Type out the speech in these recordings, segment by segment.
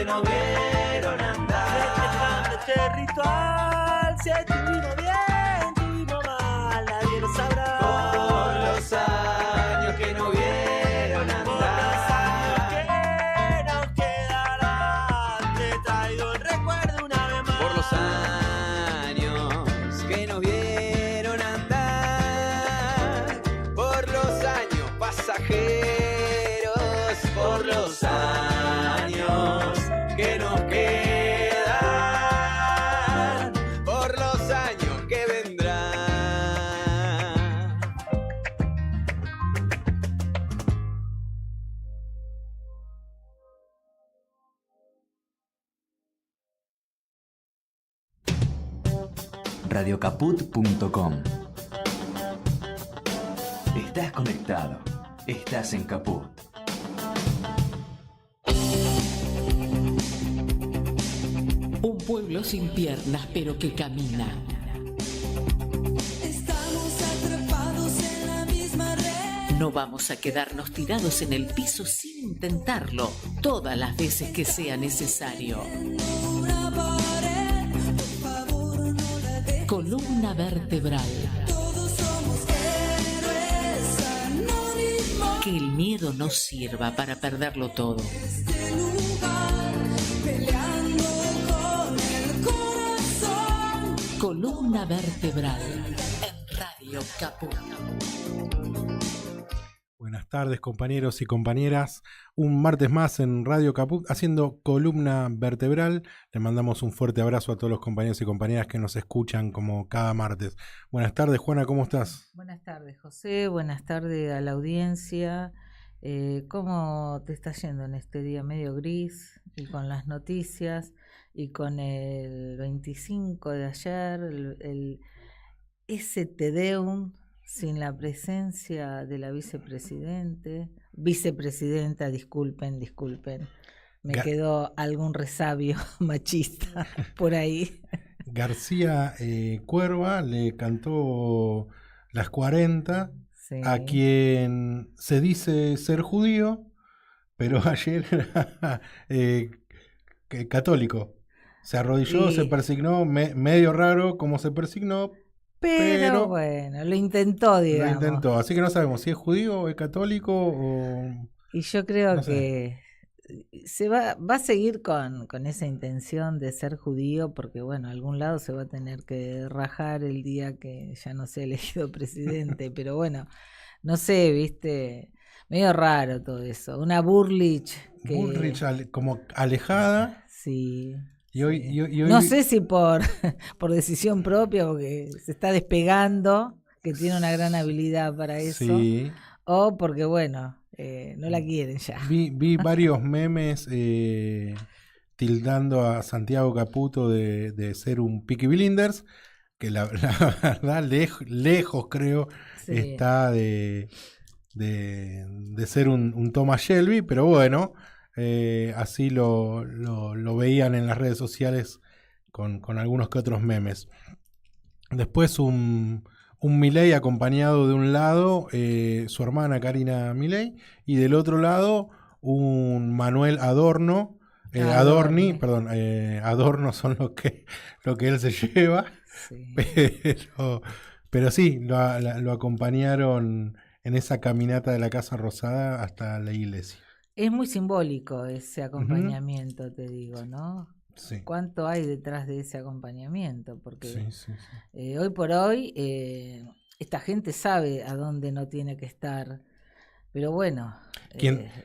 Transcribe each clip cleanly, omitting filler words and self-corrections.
que nos vieron andar. Este ritual, si estuvimos bien, estuvimos mal, nadie lo sabrá. Por los años que nos vieron andar. Que nos quedarán, te traigo el recuerdo una vez más. Por los años que nos vieron andar. Por los años pasajeros. Por los años que nos quedan. Por los años que vendrán. Radiocaput.com. Estás conectado. Estás en Caput. Un pueblo sin piernas, pero que camina. Estamos atrapados en la misma red. No vamos a quedarnos tirados en el piso sin intentarlo todas las veces que sea necesario. Una pared, por favor no la dejes. Columna vertebral. Todos somos héroes anónimos. Que el miedo no sirva para perderlo todo. Este lugar, peleando con el corazón. Columna vertebral. En Radio Caput. Buenas tardes, compañeros y compañeras. Un martes más en Radio Caput haciendo Columna Vertebral. Le mandamos un fuerte abrazo a todos los compañeros y compañeras que nos escuchan como cada martes. Buenas tardes, Juana, ¿cómo estás? Buenas tardes, José. Buenas tardes a la audiencia. ¿Cómo te está yendo en este día medio gris y con las noticias y con el 25 de ayer, ese Te Deum sin la presencia de la vicepresidenta, disculpen, me quedó algún resabio machista por ahí. García Cuerva le cantó las 40 Sí. a quien se dice ser judío, pero ayer era católico. Se arrodilló, se persignó, medio raro como se persignó, pero bueno, lo intentó, digamos. Lo intentó, así que no sabemos si es judío o es católico o... Y yo creo no que se va a seguir con esa intención de ser judío, porque bueno, algún lado se va a tener que rajar el día que ya no sea elegido presidente, pero bueno, no sé, viste, medio raro todo eso. Una Bullrich como alejada. Sí. Y hoy no sé si por decisión propia, porque se está despegando, que tiene una gran habilidad para eso, sí. O porque bueno, no la quieren ya. Vi varios memes tildando a Santiago Caputo de ser un Peaky Blinders, que la verdad lejos creo está de ser un Thomas Shelby, pero bueno, así lo veían en las redes sociales con algunos que otros memes. Después un Milei acompañado de un lado su hermana Karina Milei y del otro lado un Manuel Adorno, Adorno son lo que él se lleva, sí. pero sí, lo acompañaron en esa caminata de la Casa Rosada hasta la iglesia. Es muy simbólico ese acompañamiento, te digo, ¿no? Sí. ¿Cuánto hay detrás de ese acompañamiento? Porque sí. Hoy por hoy esta gente sabe a dónde no tiene que estar, pero bueno,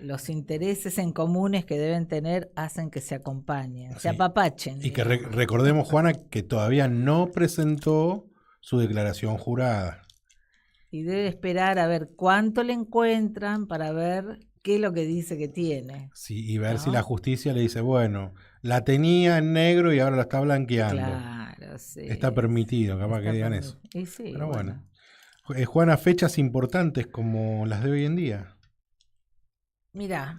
los intereses en comunes que deben tener hacen que se acompañen, se apapachen. Y que recordemos, Juana, que todavía no presentó su declaración jurada. Y debe esperar a ver cuánto le encuentran para ver qué es lo que dice que tiene. Sí, y ver si la justicia le dice, bueno, la tenía en negro y ahora la está blanqueando. Claro, sí. Está permitido, capaz que digan eso. Y sí, pero bueno. Juana, fechas importantes como las de hoy en día. Mirá,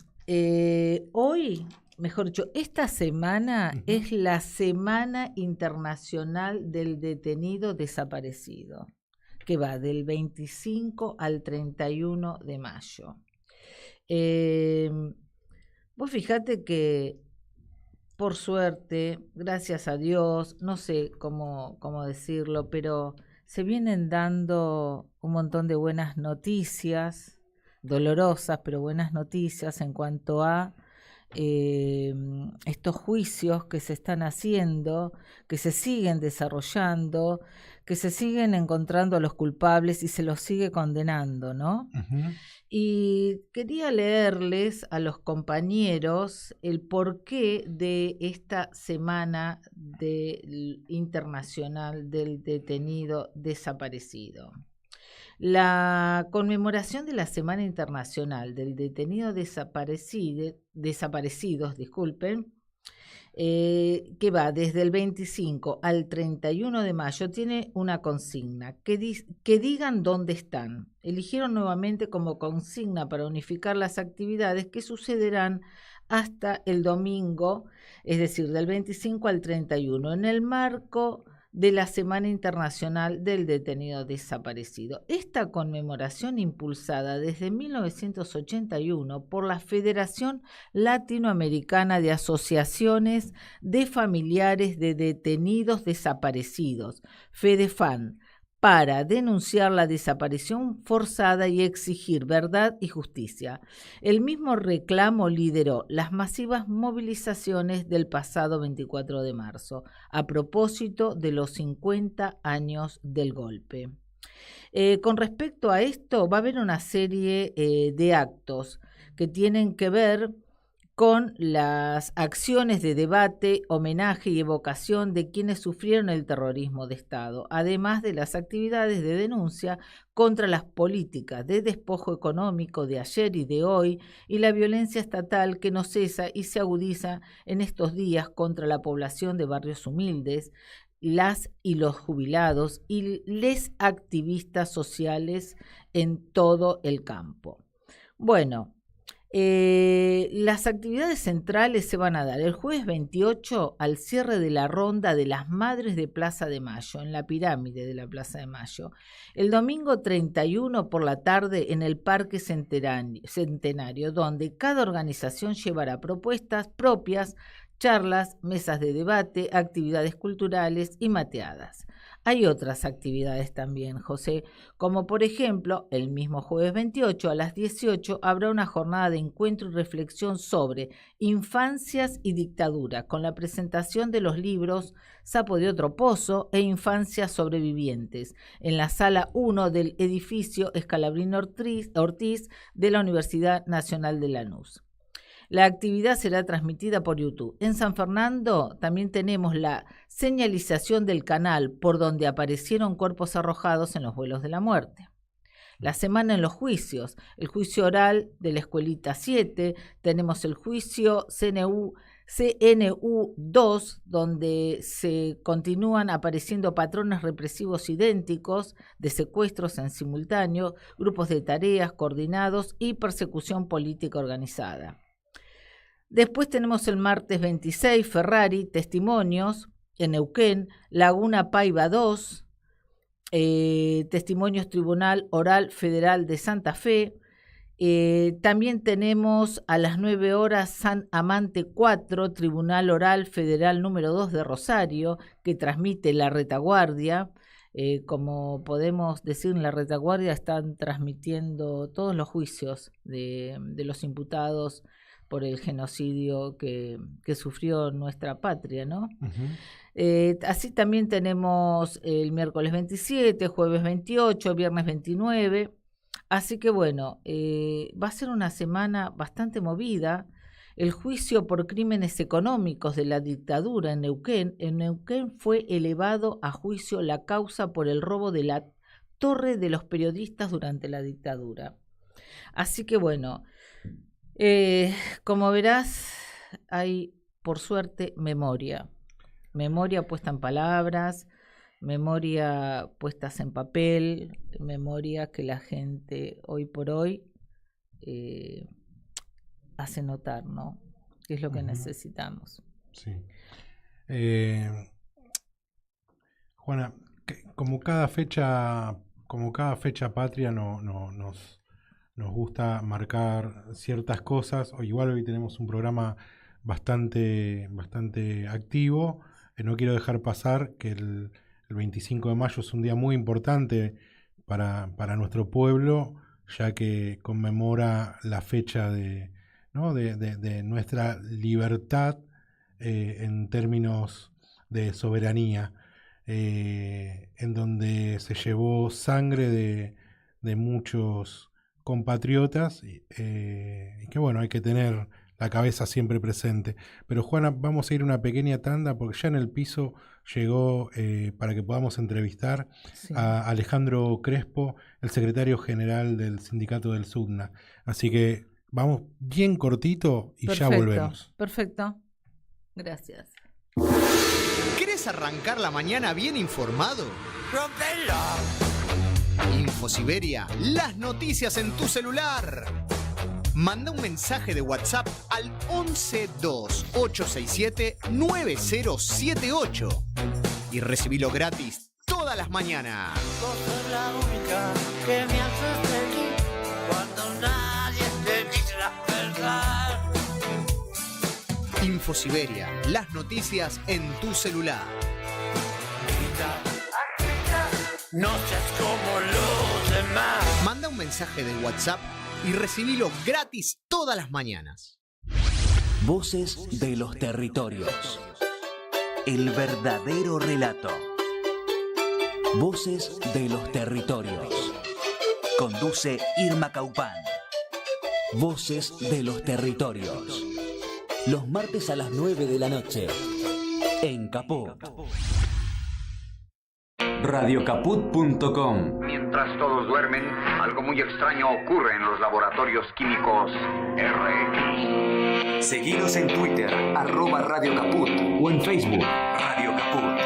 hoy, mejor dicho, esta semana es la Semana Internacional del Detenido Desaparecido, que va del 25 al 31 de mayo. Vos fijate que por suerte, gracias a Dios, no sé cómo decirlo, pero se vienen dando un montón de buenas noticias, dolorosas, pero buenas noticias en cuanto a estos juicios que se están haciendo, que se siguen desarrollando, que se siguen encontrando a los culpables y se los sigue condenando, ¿no? Ujú. Y quería leerles a los compañeros el porqué de esta semana internacional del detenido desaparecido. La conmemoración de la Semana Internacional del Detenido Desaparecidos, disculpen, que va desde el 25 al 31 de mayo, tiene una consigna, que digan dónde están. Eligieron nuevamente como consigna para unificar las actividades que sucederán hasta el domingo, es decir, del 25 al 31, en el marco de la Semana Internacional del Detenido Desaparecido. Esta conmemoración, impulsada desde 1981 por la Federación Latinoamericana de Asociaciones de Familiares de Detenidos Desaparecidos, FEDEFAN, para denunciar la desaparición forzada y exigir verdad y justicia. El mismo reclamo lideró las masivas movilizaciones del pasado 24 de marzo, a propósito de los 50 años del golpe. Con respecto a esto, va a haber una serie de actos que tienen que ver con las acciones de debate, homenaje y evocación de quienes sufrieron el terrorismo de Estado, además de las actividades de denuncia contra las políticas de despojo económico de ayer y de hoy y la violencia estatal que no cesa y se agudiza en estos días contra la población de barrios humildes, las y los jubilados y les activistas sociales en todo el campo. Bueno, las actividades centrales se van a dar el jueves 28 al cierre de la ronda de las Madres de Plaza de Mayo, en la pirámide de la Plaza de Mayo. El domingo 31 por la tarde en el Parque Centenario, donde cada organización llevará propuestas propias, charlas, mesas de debate, actividades culturales y mateadas. Hay otras actividades también, José, como por ejemplo, el mismo jueves 28 a las 18 habrá una jornada de encuentro y reflexión sobre infancias y dictadura, con la presentación de los libros Sapo de otro pozo e Infancias sobrevivientes, en la sala 1 del edificio Escalabrino Ortiz de la Universidad Nacional de Lanús. La actividad será transmitida por YouTube. En San Fernando también tenemos la señalización del canal por donde aparecieron cuerpos arrojados en los vuelos de la muerte. La semana en los juicios, el juicio oral de la Escuelita 7, tenemos el juicio CNU 2, donde se continúan apareciendo patrones represivos idénticos de secuestros en simultáneo, grupos de tareas coordinados y persecución política organizada. Después tenemos el martes 26, Ferrari, testimonios en Neuquén, Laguna Paiva 2, testimonios Tribunal Oral Federal de Santa Fe. También tenemos a las 9 horas San Amante 4, Tribunal Oral Federal número 2 de Rosario, que transmite La Retaguardia. Como podemos decir, en La Retaguardia están transmitiendo todos los juicios de los imputados por el genocidio que sufrió nuestra patria, ¿no? Uh-huh. Así también tenemos el miércoles 27, jueves 28, viernes 29. Así que bueno, va a ser una semana bastante movida. El juicio por crímenes económicos de la dictadura en Neuquén fue elevado a juicio la causa por el robo de la Torre de los Periodistas durante la dictadura. Así que bueno, como verás, hay por suerte memoria puesta en palabras, memoria puestas en papel, memoria que la gente hoy por hoy hace notar, ¿no? Que es lo que necesitamos. Sí. Juana, como cada fecha patria nos gusta marcar ciertas cosas, o igual hoy tenemos un programa bastante activo. No quiero dejar pasar que el 25 de mayo es un día muy importante para nuestro pueblo, ya que conmemora la fecha de nuestra libertad en términos de soberanía, en donde se llevó sangre de muchos compatriotas y que bueno, hay que tener la cabeza siempre presente. Pero Juana, vamos a ir una pequeña tanda porque ya en el piso llegó para que podamos entrevistar a Alejandro Crespo, el secretario general del sindicato del SUTNA. Así que vamos bien cortito y ya volvemos. Perfecto. Gracias. ¿Querés arrancar la mañana bien informado? Infosiberia, las noticias en tu celular. Manda un mensaje de WhatsApp al 1128679078 y recibilo gratis todas las mañanas. Vos sos la única que me haces feliz cuando nadie te dice la verdad. Infosiberia, las noticias en tu celular. No seas como los demás. Manda un mensaje de WhatsApp y recibilo gratis todas las mañanas. Voces de los territorios. El verdadero relato. Voces de los territorios. Conduce Irma Caupán. Voces de los territorios. Los martes a las 9 de la noche. En Caput. Radiocaput.com. Mientras todos duermen, algo muy extraño ocurre en los laboratorios químicos RX. Seguinos en Twitter, @Radio Caput, o en Facebook, Radio Caput.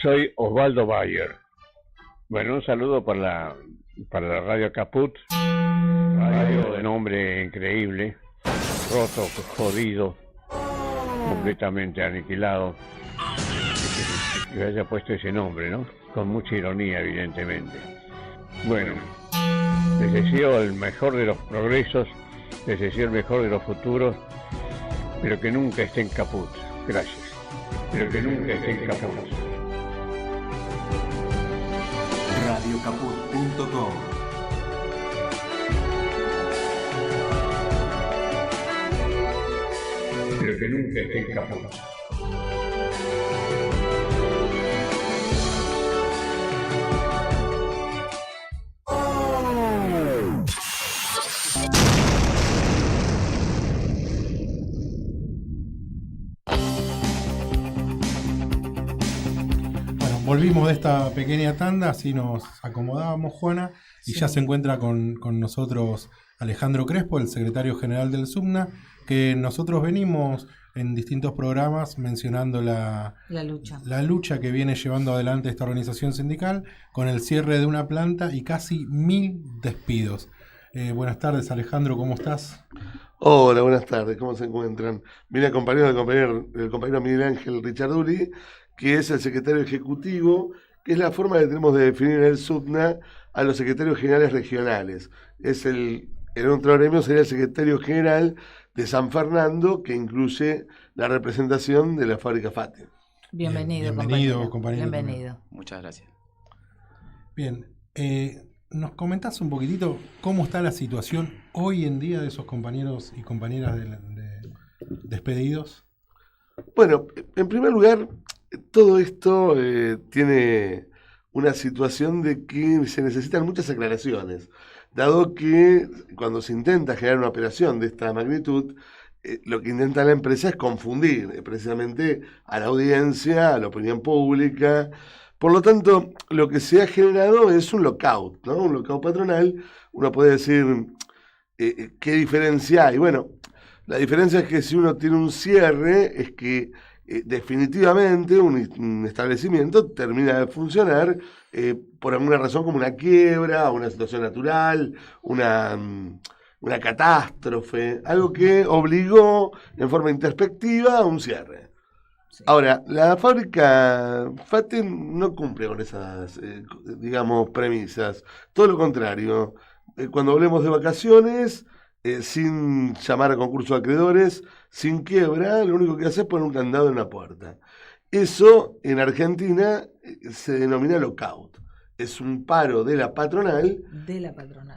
Soy Osvaldo Bayer. Bueno, un saludo para la Radio Caput, radio de nombre increíble, roto, jodido, completamente aniquilado, que haya puesto ese nombre, ¿no? Con mucha ironía, evidentemente. Bueno, les deseo el mejor de los progresos, les deseo el mejor de los futuros, pero que nunca estén caput. Gracias. Pero que nunca estén caput. Radiocaput.com. Pero que nunca estén caput. Volvimos de esta pequeña tanda, así nos acomodábamos, Juana, y ya se encuentra con nosotros Alejandro Crespo, el secretario general del SUTNA, que nosotros venimos en distintos programas mencionando la lucha que viene llevando adelante esta organización sindical con el cierre de una planta y casi 1000 despidos. Buenas tardes, Alejandro, ¿cómo estás? Hola, buenas tardes, ¿cómo se encuentran? Vine acompañado del compañero Miguel Ángel Richarduli, que es el secretario ejecutivo, que es la forma que tenemos de definir en el SUTNA a los secretarios generales regionales. En otro gremio sería el secretario general de San Fernando, que incluye la representación de la fábrica FATE. Bienvenido, compañero. Bienvenido. Muchas gracias. Bien, ¿nos comentás un poquitito cómo está la situación hoy en día de esos compañeros y compañeras de despedidos? Bueno, en primer lugar, todo esto tiene una situación de que se necesitan muchas aclaraciones, dado que cuando se intenta generar una operación de esta magnitud, lo que intenta la empresa es confundir precisamente a la audiencia, a la opinión pública. Por lo tanto, lo que se ha generado es un lockout, ¿no? Un lockout patronal. Uno puede decir, ¿qué diferencia hay? Bueno, la diferencia es que si uno tiene un cierre, es que definitivamente un establecimiento termina de funcionar por alguna razón, como una quiebra, una situación natural, una catástrofe, algo que obligó en forma introspectiva a un cierre. Sí. Ahora, la fábrica FATE no cumple con esas, premisas. Todo lo contrario, cuando hablemos de vacaciones, sin llamar a concurso de acreedores, sin quiebra, lo único que hace es poner un candado en la puerta. Eso en Argentina se denomina lockout. Es un paro de la patronal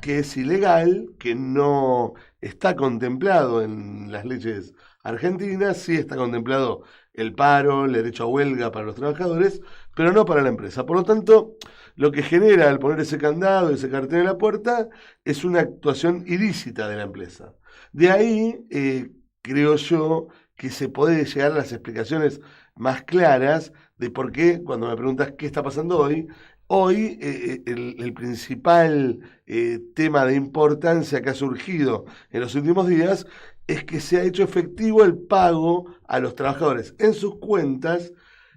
que es ilegal, que no está contemplado en las leyes argentinas, sí está contemplado el paro, el derecho a huelga para los trabajadores, pero no para la empresa. Por lo tanto, lo que genera al poner ese candado, ese cartel en la puerta, es una actuación ilícita de la empresa. De ahí, creo yo, que se puede llegar a las explicaciones más claras de por qué, cuando me preguntas qué está pasando hoy, el principal tema de importancia que ha surgido en los últimos días es que se ha hecho efectivo el pago a los trabajadores en sus cuentas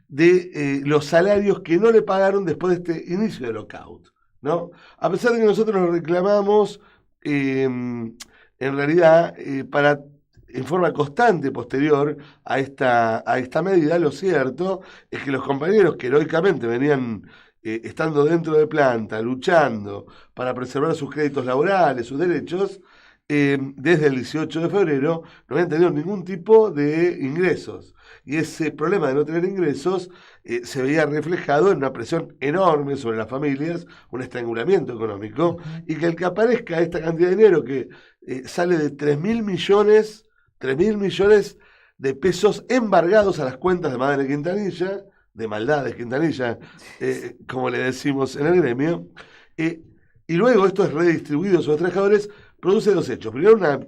de los salarios que no le pagaron después de este inicio de lockout, ¿no? A pesar de que nosotros lo reclamamos, en realidad, en forma constante posterior a esta medida, lo cierto es que los compañeros que heroicamente venían estando dentro de planta, luchando para preservar sus créditos laborales, sus derechos, desde el 18 de febrero no habían tenido ningún tipo de ingresos. Y ese problema de no tener ingresos se veía reflejado en una presión enorme sobre las familias, un estrangulamiento económico, y que el que aparezca esta cantidad de dinero que sale de 3.000 millones de pesos embargados a las cuentas de Madre Quintanilla, de maldades Quintanilla, como le decimos en el gremio, y luego esto es redistribuido sobre los trabajadores, produce dos hechos. Primero, una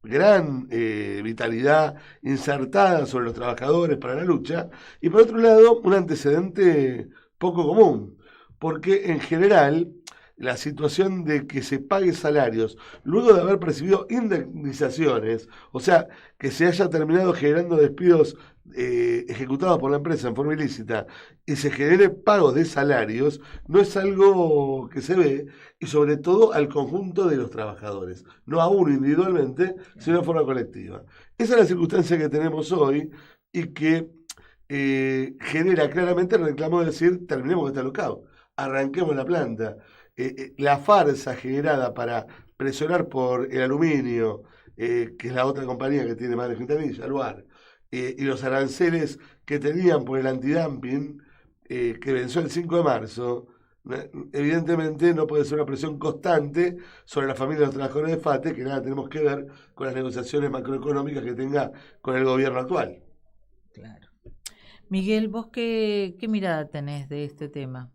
gran vitalidad insertada sobre los trabajadores para la lucha, y por otro lado, un antecedente poco común, porque en general la situación de que se pague salarios luego de haber percibido indemnizaciones, o sea, que se haya terminado generando despidos ejecutados por la empresa en forma ilícita y se genere pagos de salarios, no es algo que se ve, y sobre todo al conjunto de los trabajadores, no a uno individualmente, sino de forma colectiva. Esa es la circunstancia que tenemos hoy y que genera claramente el reclamo de decir, terminemos este lockout, arranquemos la planta. La farsa generada para presionar por el aluminio, que es la otra compañía que tiene Madre Quintanilla, Aluar, y los aranceles que tenían por el antidumping, que venció el 5 de marzo, evidentemente no puede ser una presión constante sobre la familia de los trabajadores de FATE, que nada tenemos que ver con las negociaciones macroeconómicas que tenga con el gobierno actual. Claro. Miguel, ¿vos qué mirada tenés de este tema?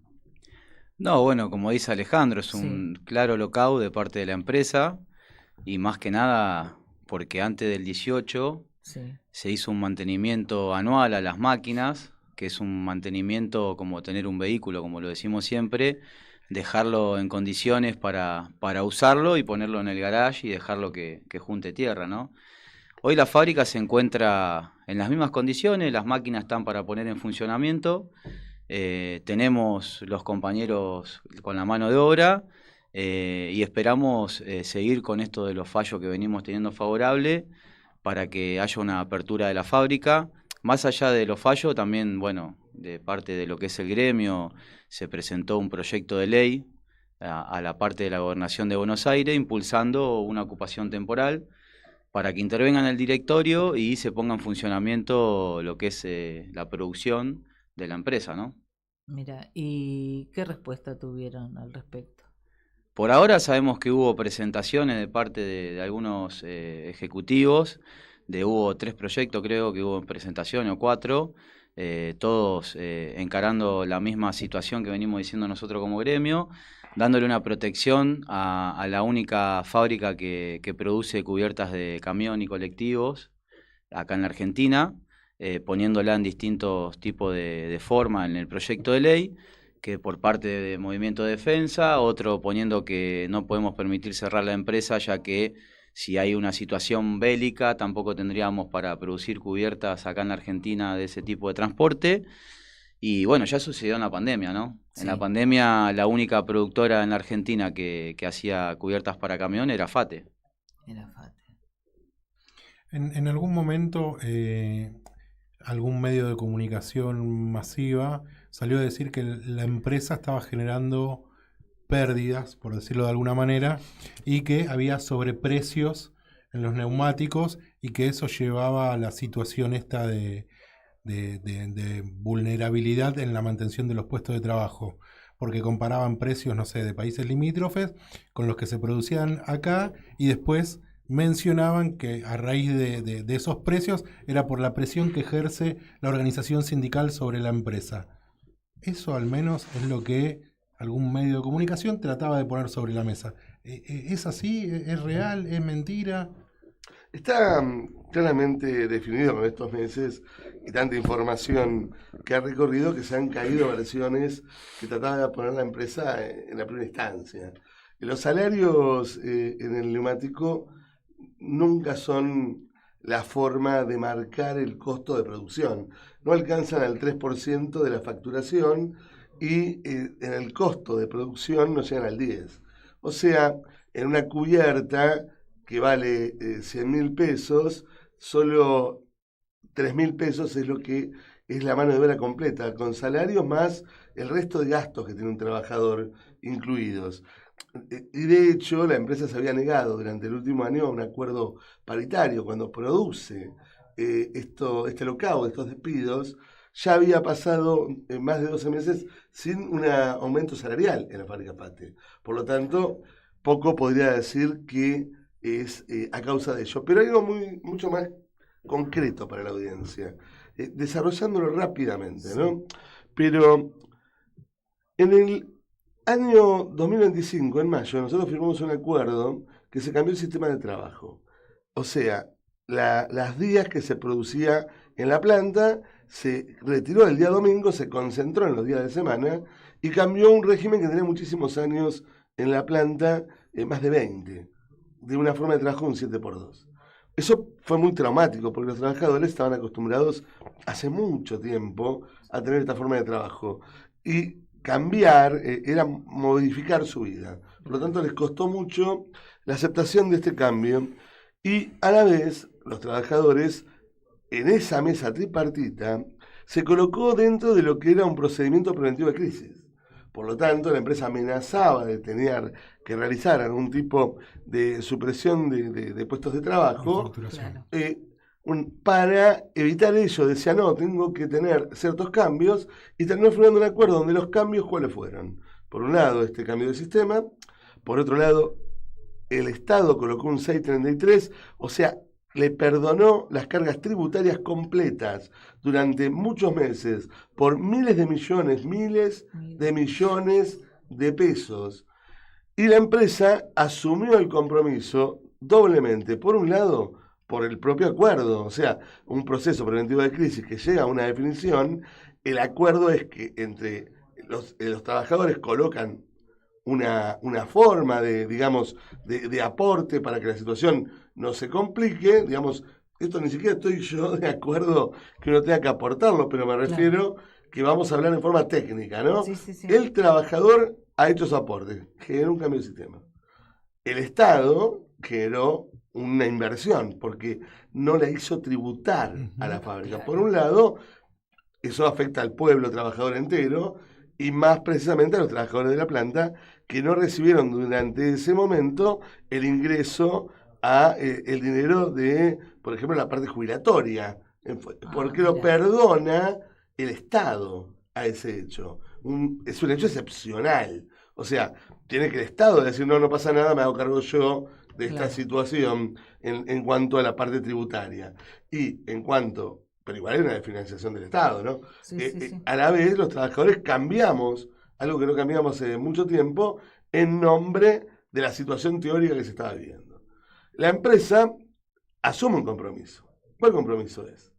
No, bueno, como dice Alejandro, es un claro lockout de parte de la empresa, y más que nada porque antes del 18 se hizo un mantenimiento anual a las máquinas, que es un mantenimiento como tener un vehículo, como lo decimos siempre, dejarlo en condiciones para usarlo y ponerlo en el garage y dejarlo que junte tierra, ¿no? Hoy la fábrica se encuentra en las mismas condiciones, las máquinas están para poner en funcionamiento. Tenemos los compañeros con la mano de obra y esperamos seguir con esto de los fallos que venimos teniendo favorable para que haya una apertura de la fábrica. Más allá de los fallos, también, bueno, de parte de lo que es el gremio, se presentó un proyecto de ley a la parte de la Gobernación de Buenos Aires impulsando una ocupación temporal para que intervengan el directorio y se ponga en funcionamiento lo que es la producción de la empresa, ¿no? Mira, ¿y qué respuesta tuvieron al respecto? Por ahora sabemos que hubo presentaciones de parte de algunos ejecutivos, hubo 3 proyectos creo que hubo en presentación, o 4, todos encarando la misma situación que venimos diciendo nosotros como gremio, dándole una protección a la única fábrica que produce cubiertas de camión y colectivos acá en la Argentina, poniéndola en distintos tipos de forma en el proyecto de ley, que por parte de Movimiento de Defensa, otro poniendo que no podemos permitir cerrar la empresa, ya que si hay una situación bélica tampoco tendríamos para producir cubiertas acá en la Argentina de ese tipo de transporte. Y bueno, ya sucedió en la pandemia, ¿no? Sí. En la pandemia la única productora en la Argentina que hacía cubiertas para camión era FATE. Era FATE. En algún momento algún medio de comunicación masiva salió a decir que la empresa estaba generando pérdidas, por decirlo de alguna manera, y que había sobreprecios en los neumáticos y que eso llevaba a la situación esta de vulnerabilidad en la mantención de los puestos de trabajo, porque comparaban precios, no sé, de países limítrofes con los que se producían acá y después mencionaban que a raíz de esos precios era por la presión que ejerce la organización sindical sobre la empresa. Eso al menos es lo que algún medio de comunicación trataba de poner sobre la mesa. ¿Es así? ¿Es real? ¿Es mentira? Está claramente definido con estos meses y tanta información que ha recorrido que se han caído versiones que trataban de poner la empresa en la primera instancia. Los salarios en el neumático nunca son la forma de marcar el costo de producción. No alcanzan al 3% de la facturación y en el costo de producción no llegan al 10%. O sea, en una cubierta que vale 100.000 pesos, solo 3.000 pesos es lo que es la mano de obra completa, con salarios más el resto de gastos que tiene un trabajador incluidos. Y de hecho, la empresa se había negado durante el último año a un acuerdo paritario. Cuando produce este lockout, estos despidos, ya había pasado más de 12 meses sin un aumento salarial en la fábrica Pate. Por lo tanto, poco podría decir que es a causa de ello. Pero hay algo mucho más concreto para la audiencia, desarrollándolo rápidamente, ¿no? Pero en el año 2025, en mayo, nosotros firmamos un acuerdo que se cambió el sistema de trabajo. O sea, las días que se producía en la planta se retiró el día domingo, se concentró en los días de semana y cambió un régimen que tenía muchísimos años en la planta, más de 20, de una forma de trabajo un 7x2. Eso fue muy traumático porque los trabajadores estaban acostumbrados hace mucho tiempo a tener esta forma de trabajo y cambiar era modificar su vida. Por lo tanto, les costó mucho la aceptación de este cambio y a la vez los trabajadores en esa mesa tripartita se colocó dentro de lo que era un procedimiento preventivo de crisis. Por lo tanto, la empresa amenazaba de tener que realizar algún tipo de supresión de puestos de trabajo para evitar ello. Decía, no, tengo que tener ciertos cambios y terminó firmando un acuerdo donde los cambios, ¿cuáles fueron? Por un lado, este cambio de sistema. Por otro lado, el Estado colocó un 633, o sea, le perdonó las cargas tributarias completas durante muchos meses por miles de millones de pesos. Y la empresa asumió el compromiso doblemente. Por un lado, por el propio acuerdo, o sea, un proceso preventivo de crisis que llega a una definición, el acuerdo es que entre los trabajadores colocan una forma de aporte para que la situación no se complique, digamos, esto ni siquiera estoy yo de acuerdo que uno tenga que aportarlo, pero me refiero que vamos a hablar en forma técnica, ¿no? Sí. El trabajador ha hecho su aporte, generó un cambio de sistema. El Estado generó una inversión, porque no la hizo tributar a la fábrica. Por un lado, eso afecta al pueblo trabajador entero, y más precisamente a los trabajadores de la planta, que no recibieron durante ese momento el ingreso a el dinero de, por ejemplo, la parte jubilatoria, porque lo perdona el Estado a ese hecho. Es un hecho excepcional. O sea, tiene que el Estado decir, no pasa nada, me hago cargo yo de esta situación en cuanto a la parte tributaria. Y en cuanto, pero igual hay una financiación del Estado, ¿no? A la vez, los trabajadores cambiamos, algo que no cambiamos hace mucho tiempo, en nombre de la situación teórica que se estaba viviendo. La empresa asume un compromiso. ¿Cuál compromiso es?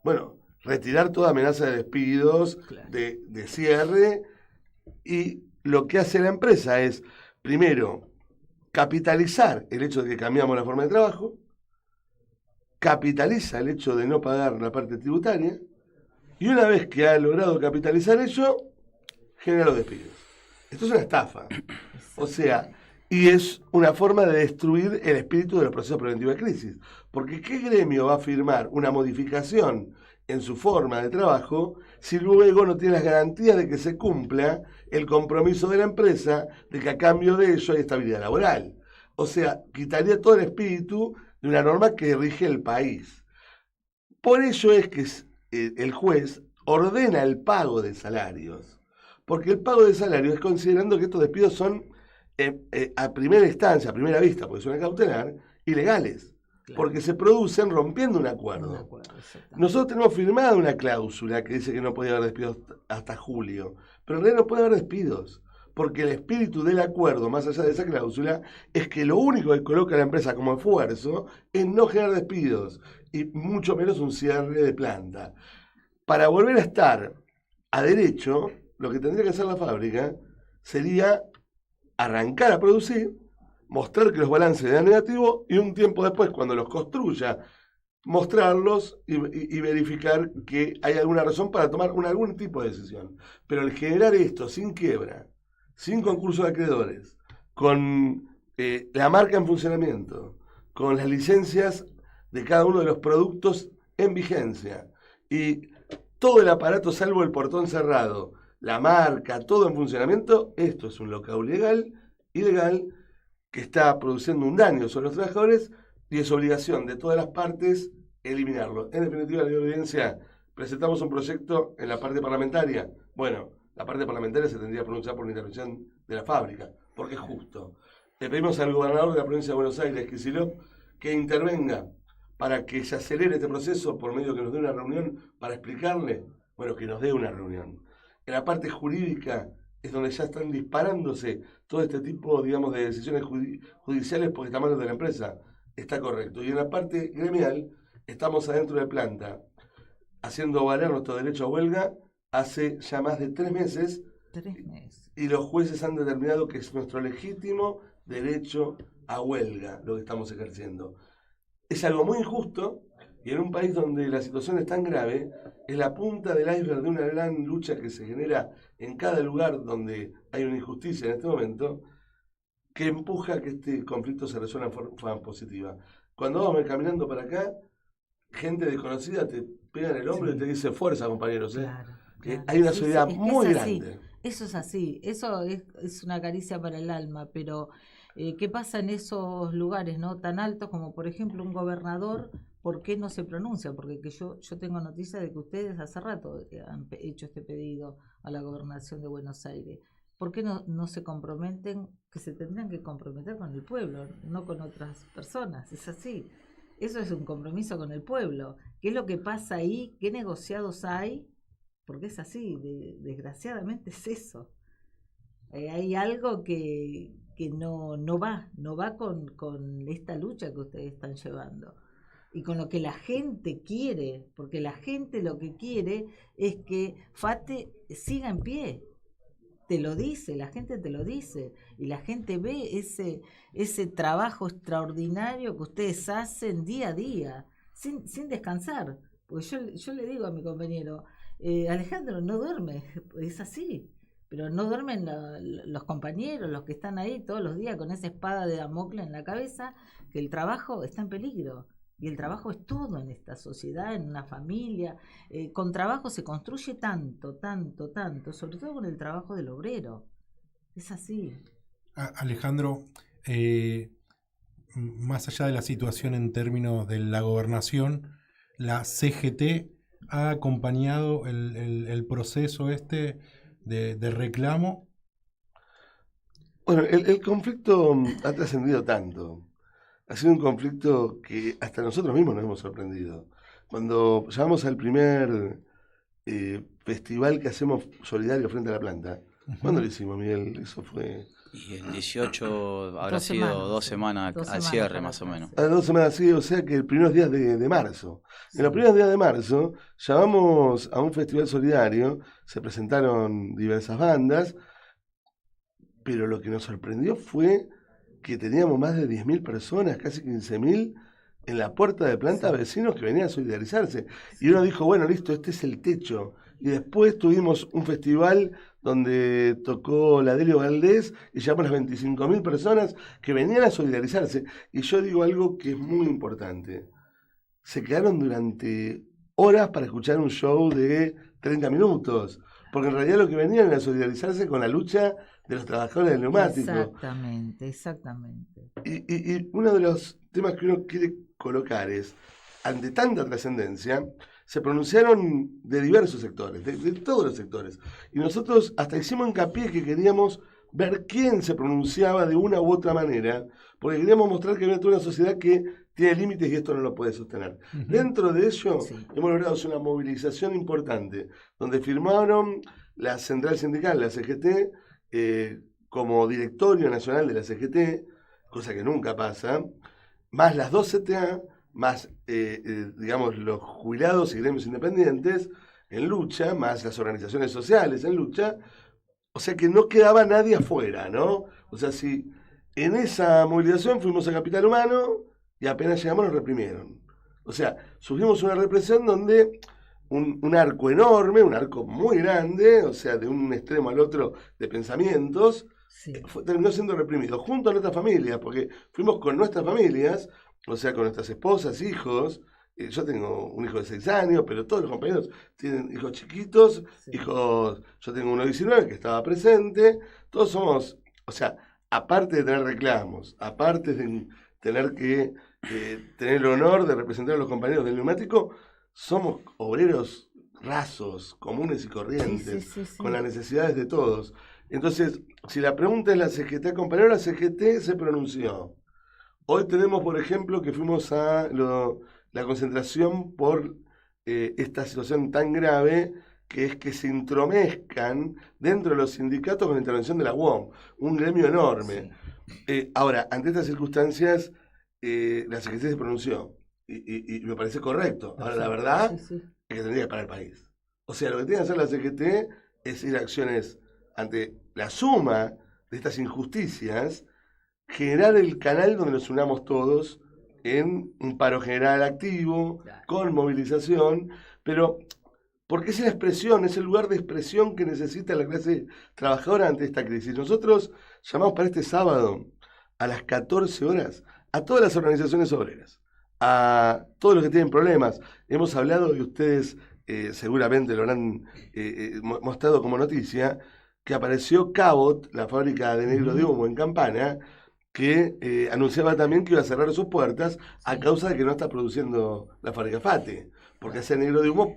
Bueno, retirar toda amenaza de despidos, de cierre, y lo que hace la empresa es, primero, capitalizar el hecho de que cambiamos la forma de trabajo, capitaliza el hecho de no pagar la parte tributaria, y una vez que ha logrado capitalizar ello, genera los despidos. Esto es una estafa. O sea, y es una forma de destruir el espíritu de los procesos preventivos de crisis. Porque ¿qué gremio va a firmar una modificación en su forma de trabajo si luego no tiene las garantías de que se cumpla el compromiso de la empresa de que a cambio de ello hay estabilidad laboral. O sea, quitaría todo el espíritu de una norma que rige el país. Por ello es que el juez ordena el pago de salarios, porque el pago de salarios es considerando que estos despidos son a primera instancia, a primera vista, porque suena cautelar, ilegales, porque se producen rompiendo un acuerdo. Nosotros tenemos firmada una cláusula que dice que no podía haber despidos hasta julio, pero en realidad no puede haber despidos, porque el espíritu del acuerdo, más allá de esa cláusula, es que lo único que coloca la empresa como esfuerzo es no generar despidos, y mucho menos un cierre de planta. Para volver a estar a derecho, lo que tendría que hacer la fábrica sería arrancar a producir, mostrar que los balances dan negativo y un tiempo después, cuando los construya, mostrarlos y verificar que hay alguna razón para tomar algún tipo de decisión. Pero el generar esto sin quiebra, sin concurso de acreedores, con la marca en funcionamiento, con las licencias de cada uno de los productos en vigencia y todo el aparato salvo el portón cerrado, la marca, todo en funcionamiento, esto es un local ilegal, que está produciendo un daño sobre los trabajadores y es obligación de todas las partes eliminarlo. En definitiva, la audiencia, presentamos un proyecto en la parte parlamentaria. Bueno, la parte parlamentaria se tendría que pronunciar por la intervención de la fábrica, porque es justo. Le pedimos al gobernador de la provincia de Buenos Aires, Kicillof, que intervenga para que se acelere este proceso por medio que nos dé una reunión para explicarle, bueno, que nos dé una reunión. En la parte jurídica es donde ya están disparándose todo este tipo, digamos, de decisiones judiciales porque está a manos de la empresa. Está correcto. Y en la parte gremial estamos adentro de planta, haciendo valer nuestro derecho a huelga hace ya más de 3 meses. 3 meses. Y los jueces han determinado que es nuestro legítimo derecho a huelga lo que estamos ejerciendo. Es algo muy injusto y en un país donde la situación es tan grave, es la punta del iceberg de una gran lucha que se genera en cada lugar donde hay una injusticia en este momento, que empuja a que este conflicto se resuelva en forma positiva. Cuando vamos caminando para acá, gente desconocida te pega en el hombro y te dice fuerza, compañeros. Claro. Hay una solidaridad muy grande. Eso es así, eso es una caricia para el alma, pero ¿qué pasa en esos lugares no tan altos como por ejemplo un gobernador? ¿Por qué no se pronuncia? Porque yo tengo noticia de que ustedes hace rato han hecho este pedido a la gobernación de Buenos Aires. ¿Por qué no se comprometen, que se tendrían que comprometer con el pueblo, no con otras personas? Es así. Eso es un compromiso con el pueblo. ¿Qué es lo que pasa ahí? ¿Qué negociados hay? Porque es así, desgraciadamente es eso. Hay algo que no va con esta lucha que ustedes están llevando. Y con lo que la gente quiere, porque la gente lo que quiere es que FATE siga en pie. Te lo dice, la gente te lo dice. Y la gente ve ese trabajo extraordinario que ustedes hacen día a día, sin descansar. Porque yo le digo a mi compañero, Alejandro, no duerme, es así. Pero no duermen los compañeros, los que están ahí todos los días con esa espada de Damocles en la cabeza, que el trabajo está en peligro. Y el trabajo es todo en esta sociedad, en una familia. Con trabajo se construye tanto, sobre todo con el trabajo del obrero. Es así. Alejandro, más allá de la situación en términos de la gobernación, la CGT ha acompañado el proceso de reclamo. Bueno, el conflicto ha trascendido tanto. Ha sido un conflicto que hasta nosotros mismos nos hemos sorprendido. Cuando llamamos al primer festival que hacemos solidario frente a la planta, ¿cuándo lo hicimos, Miguel? Eso fue... Y el 18 habrá sido 2 semanas al cierre, más o menos. 2 semanas, sí, o sea que los primeros días de marzo. Sí. En los primeros días de marzo llamamos a un festival solidario, se presentaron diversas bandas, pero lo que nos sorprendió fue que teníamos más de 10.000 personas, casi 15.000, en la puerta de planta, vecinos que venían a solidarizarse. Y uno dijo, bueno, listo, este es el techo. Y después tuvimos un festival donde tocó la Delio Valdés y llamamos a las 25.000 personas que venían a solidarizarse. Y yo digo algo que es muy importante. Se quedaron durante horas para escuchar un show de 30 minutos. Porque en realidad lo que venían era solidarizarse con la lucha de los trabajadores del neumático. Exactamente. Y uno de los temas que uno quiere colocar es, ante tanta trascendencia, se pronunciaron de diversos sectores, de todos los sectores. Y nosotros hasta hicimos hincapié que queríamos ver quién se pronunciaba de una u otra manera, porque queríamos mostrar que había toda una sociedad que tiene límites y esto no lo puede sostener. Dentro de ello, hemos logrado hacer una movilización importante, donde firmaron la central sindical, la CGT, como directorio nacional de la CGT, cosa que nunca pasa, más las dos CTA, más, digamos, los jubilados y gremios independientes en lucha, más las organizaciones sociales en lucha, o sea que no quedaba nadie afuera, ¿no? O sea, si en esa movilización fuimos a Capital Humano y apenas llegamos nos reprimieron. O sea, sufrimos una represión donde un arco enorme, un arco muy grande, o sea, de un extremo al otro de pensamientos, terminó siendo reprimido, junto a nuestras familias, porque fuimos con nuestras familias, o sea, con nuestras esposas, hijos. Yo tengo un hijo de 6 años, pero todos los compañeros tienen hijos chiquitos, hijos, yo tengo uno de 19 que estaba presente, todos somos, o sea, aparte de tener reclamos, aparte de tener que tener el honor de representar a los compañeros del neumático, somos obreros rasos, comunes y corrientes, con las necesidades de todos. Entonces, si la pregunta es la CGT acompañó, la CGT se pronunció. Hoy tenemos, por ejemplo, que fuimos a la concentración por esta situación tan grave que es que se intromezcan dentro de los sindicatos con la intervención de la UOM, un gremio enorme. Ahora, ante estas circunstancias, la CGT se pronunció y me parece correcto. Ahora, la verdad es que tendría que parar el país. O sea, lo que tiene que hacer la CGT es ir a acciones ante la suma de estas injusticias, generar el canal donde nos unamos todos en un paro general activo, con movilización, pero porque es la expresión, es el lugar de expresión que necesita la clase trabajadora ante esta crisis. Nosotros llamamos para este sábado a las 14 horas a todas las organizaciones obreras, a todos los que tienen problemas. Hemos hablado, y ustedes seguramente lo habrán mostrado como noticia, que apareció Cabot, la fábrica de negro de humo en Campana, que anunciaba también que iba a cerrar sus puertas a causa de que no está produciendo la fábrica FATE, porque hace negro de humo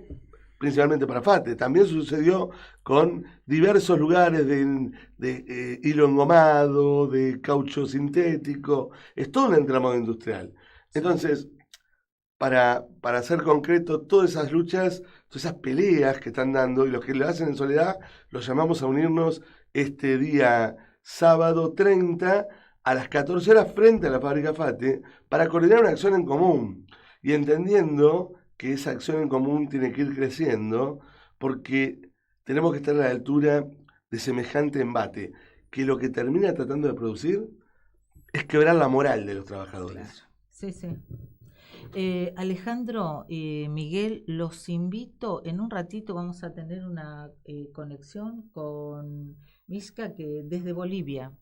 principalmente para FATE. También sucedió con diversos lugares de hilo engomado, de caucho sintético, es todo un entramado industrial. Entonces, para ser concreto, todas esas luchas, todas esas peleas que están dando, y los que lo hacen en soledad, los llamamos a unirnos este día sábado 30 a las 14 horas frente a la fábrica FATE para coordinar una acción en común y entendiendo que esa acción en común tiene que ir creciendo porque tenemos que estar a la altura de semejante embate que lo que termina tratando de producir es quebrar la moral de los trabajadores. Sí. Alejandro, Miguel, los invito, en un ratito vamos a tener una conexión con Mishka, que desde Bolivia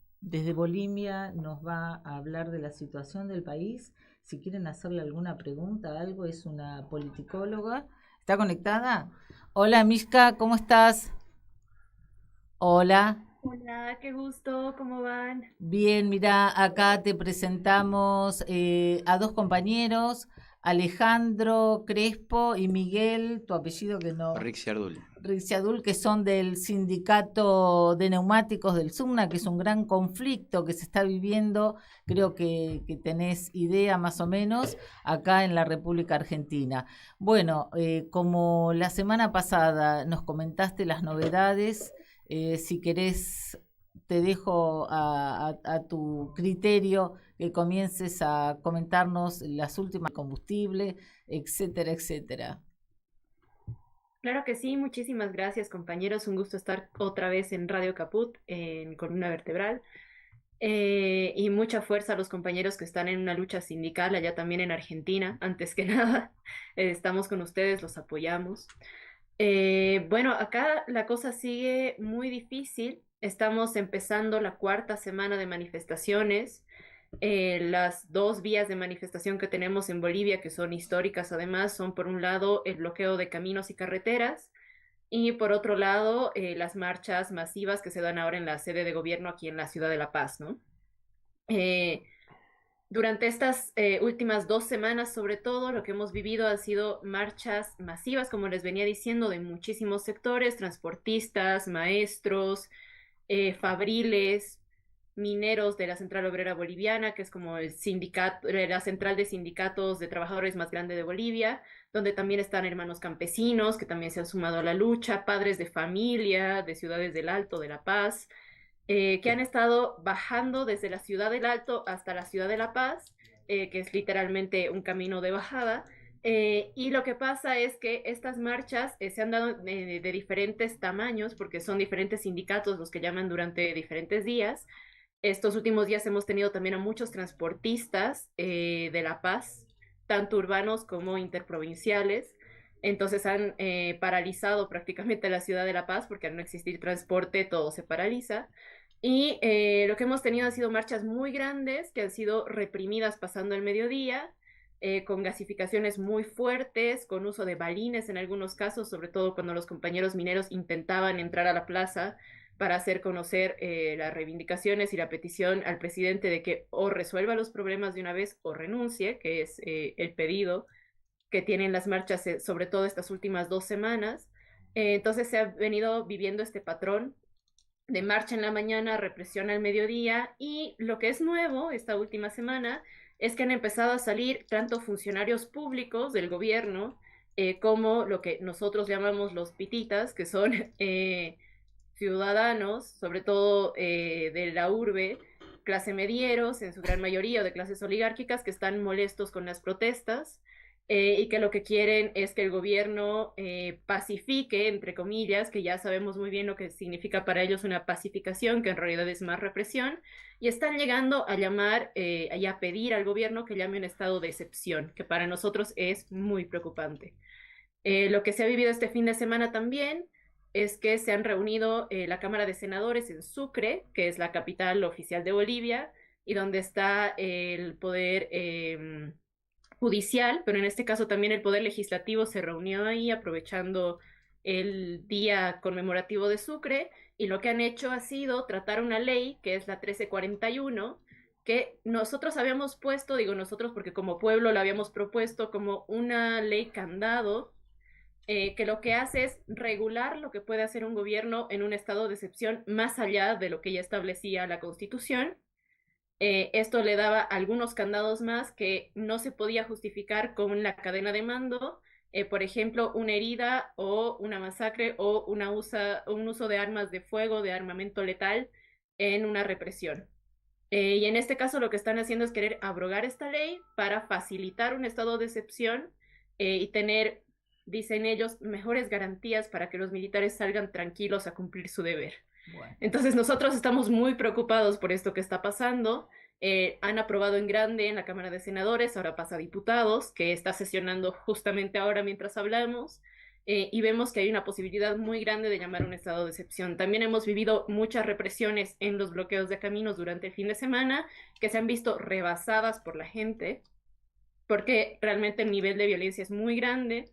nos va a hablar de la situación del país. Si quieren hacerle alguna pregunta, algo, es una politicóloga. ¿Está conectada? Hola Mishka, ¿cómo estás? Hola. Hola, qué gusto, ¿cómo van? Bien, mira, acá te presentamos a dos compañeros, Alejandro Crespo y Miguel, tu apellido que no... Rixiardul, que son del sindicato de neumáticos del SUMNA, que es un gran conflicto que se está viviendo, creo que tenés idea más o menos, acá en la República Argentina. Bueno, como la semana pasada nos comentaste las novedades, si querés te dejo a tu criterio que comiences a comentarnos las últimas combustibles, etcétera, etcétera. Claro que sí, muchísimas gracias compañeros, un gusto estar otra vez en Radio Caput, en Columna Vertebral, y mucha fuerza a los compañeros que están en una lucha sindical allá también en Argentina, antes que nada, estamos con ustedes, los apoyamos. Bueno, acá la cosa sigue muy difícil, estamos empezando la 4ª semana de manifestaciones, Las dos vías de manifestación que tenemos en Bolivia, que son históricas además, son por un lado el bloqueo de caminos y carreteras y por otro lado las marchas masivas que se dan ahora en la sede de gobierno aquí en la ciudad de La Paz, ¿no? Eh, Durante estas últimas 2 semanas, sobre todo, lo que hemos vivido han sido marchas masivas, como les venía diciendo, de muchísimos sectores, transportistas, maestros, fabriles, mineros de la Central Obrera Boliviana, que es como el sindicato, la central de sindicatos de trabajadores más grande de Bolivia, donde también están hermanos campesinos, que también se han sumado a la lucha, padres de familia, de ciudades del Alto, de La Paz, que han estado bajando desde la ciudad del Alto hasta la ciudad de La Paz, que es literalmente un camino de bajada. Y lo que pasa es que estas marchas se han dado de diferentes tamaños, porque son diferentes sindicatos los que llaman durante diferentes días. Estos últimos días hemos tenido también a muchos transportistas de La Paz, tanto urbanos como interprovinciales. Entonces han paralizado prácticamente la ciudad de La Paz porque al no existir transporte todo se paraliza. Y lo que hemos tenido han sido marchas muy grandes que han sido reprimidas pasando el mediodía, con gasificaciones muy fuertes, con uso de balines en algunos casos, sobre todo cuando los compañeros mineros intentaban entrar a la plaza para hacer conocer las reivindicaciones y la petición al presidente de que o resuelva los problemas de una vez o renuncie, que es el pedido que tienen las marchas, sobre todo estas últimas 2 semanas. Entonces se ha venido viviendo este patrón de marcha en la mañana, represión al mediodía, y lo que es nuevo esta última semana es que han empezado a salir tanto funcionarios públicos del gobierno como lo que nosotros llamamos los pititas, que son ciudadanos, sobre todo de la urbe, clase medieros, en su gran mayoría, o de clases oligárquicas, que están molestos con las protestas y que lo que quieren es que el gobierno pacifique, entre comillas, que ya sabemos muy bien lo que significa para ellos una pacificación, que en realidad es más represión, y están llegando a llamar y a pedir al gobierno que llame un estado de excepción, que para nosotros es muy preocupante. Lo que se ha vivido este fin de semana también es que se han reunido la Cámara de Senadores en Sucre, que es la capital oficial de Bolivia, y donde está el poder judicial, pero en este caso también el poder legislativo se reunió ahí aprovechando el día conmemorativo de Sucre, y lo que han hecho ha sido tratar una ley que es la 1341, que nosotros habíamos puesto, digo nosotros porque como pueblo la habíamos propuesto como una ley candado, que lo que hace es regular lo que puede hacer un gobierno en un estado de excepción más allá de lo que ya establecía la Constitución. Esto le daba algunos candados más que no se podía justificar con la cadena de mando, por ejemplo, una herida o una masacre o un uso de armas de fuego, de armamento letal en una represión. Y en este caso lo que están haciendo es querer abrogar esta ley para facilitar un estado de excepción y tener, dicen ellos, mejores garantías para que los militares salgan tranquilos a cumplir su deber. Bueno. Entonces nosotros estamos muy preocupados por esto que está pasando. Han aprobado en grande en la Cámara de Senadores, ahora pasa a diputados, que está sesionando justamente ahora mientras hablamos, y vemos que hay una posibilidad muy grande de llamar un estado de excepción. También hemos vivido muchas represiones en los bloqueos de caminos durante el fin de semana, que se han visto rebasadas por la gente, porque realmente el nivel de violencia es muy grande.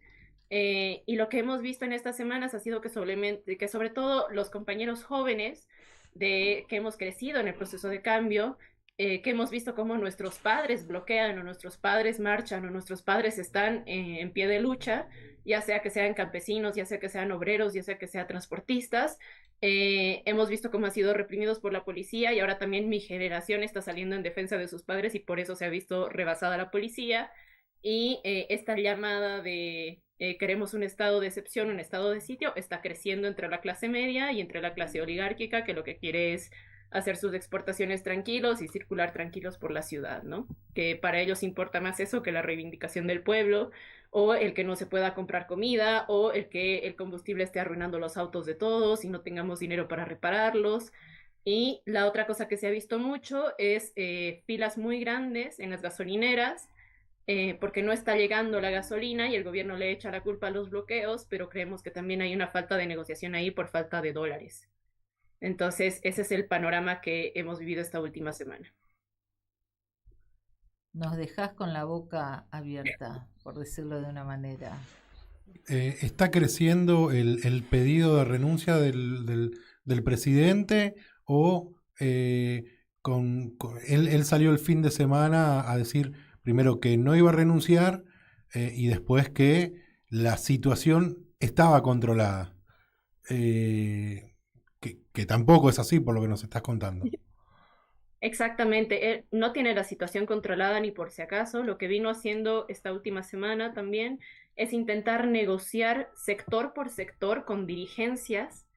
Y lo que hemos visto en estas semanas ha sido que sobre todo los compañeros jóvenes que hemos crecido en el proceso de cambio, que hemos visto cómo nuestros padres bloquean o nuestros padres marchan o nuestros padres están en pie de lucha, ya sea que sean campesinos, ya sea que sean obreros, ya sea que sean transportistas. Hemos visto cómo han sido reprimidos por la policía, y ahora también mi generación está saliendo en defensa de sus padres y por eso se ha visto rebasada la policía. Y esta llamada de queremos un estado de excepción, un estado de sitio, está creciendo entre la clase media y entre la clase oligárquica, que lo que quiere es hacer sus exportaciones tranquilos y circular tranquilos por la ciudad, ¿no? Que para ellos importa más eso que la reivindicación del pueblo, o el que no se pueda comprar comida, o el que el combustible esté arruinando los autos de todos y no tengamos dinero para repararlos. Y la otra cosa que se ha visto mucho es filas muy grandes en las gasolineras, porque no está llegando la gasolina y el gobierno le echa la culpa a los bloqueos, pero creemos que también hay una falta de negociación ahí por falta de dólares. Entonces, ese es el panorama que hemos vivido esta última semana. Nos dejás con la boca abierta, por decirlo de una manera. ¿Está creciendo el pedido de renuncia del presidente o él salió el fin de semana a decir primero que no iba a renunciar y después que la situación estaba controlada? Que tampoco es así por lo que nos estás contando. Exactamente, él no tiene la situación controlada ni por si acaso. Lo que vino haciendo esta última semana también es intentar negociar sector por sector con dirigencias,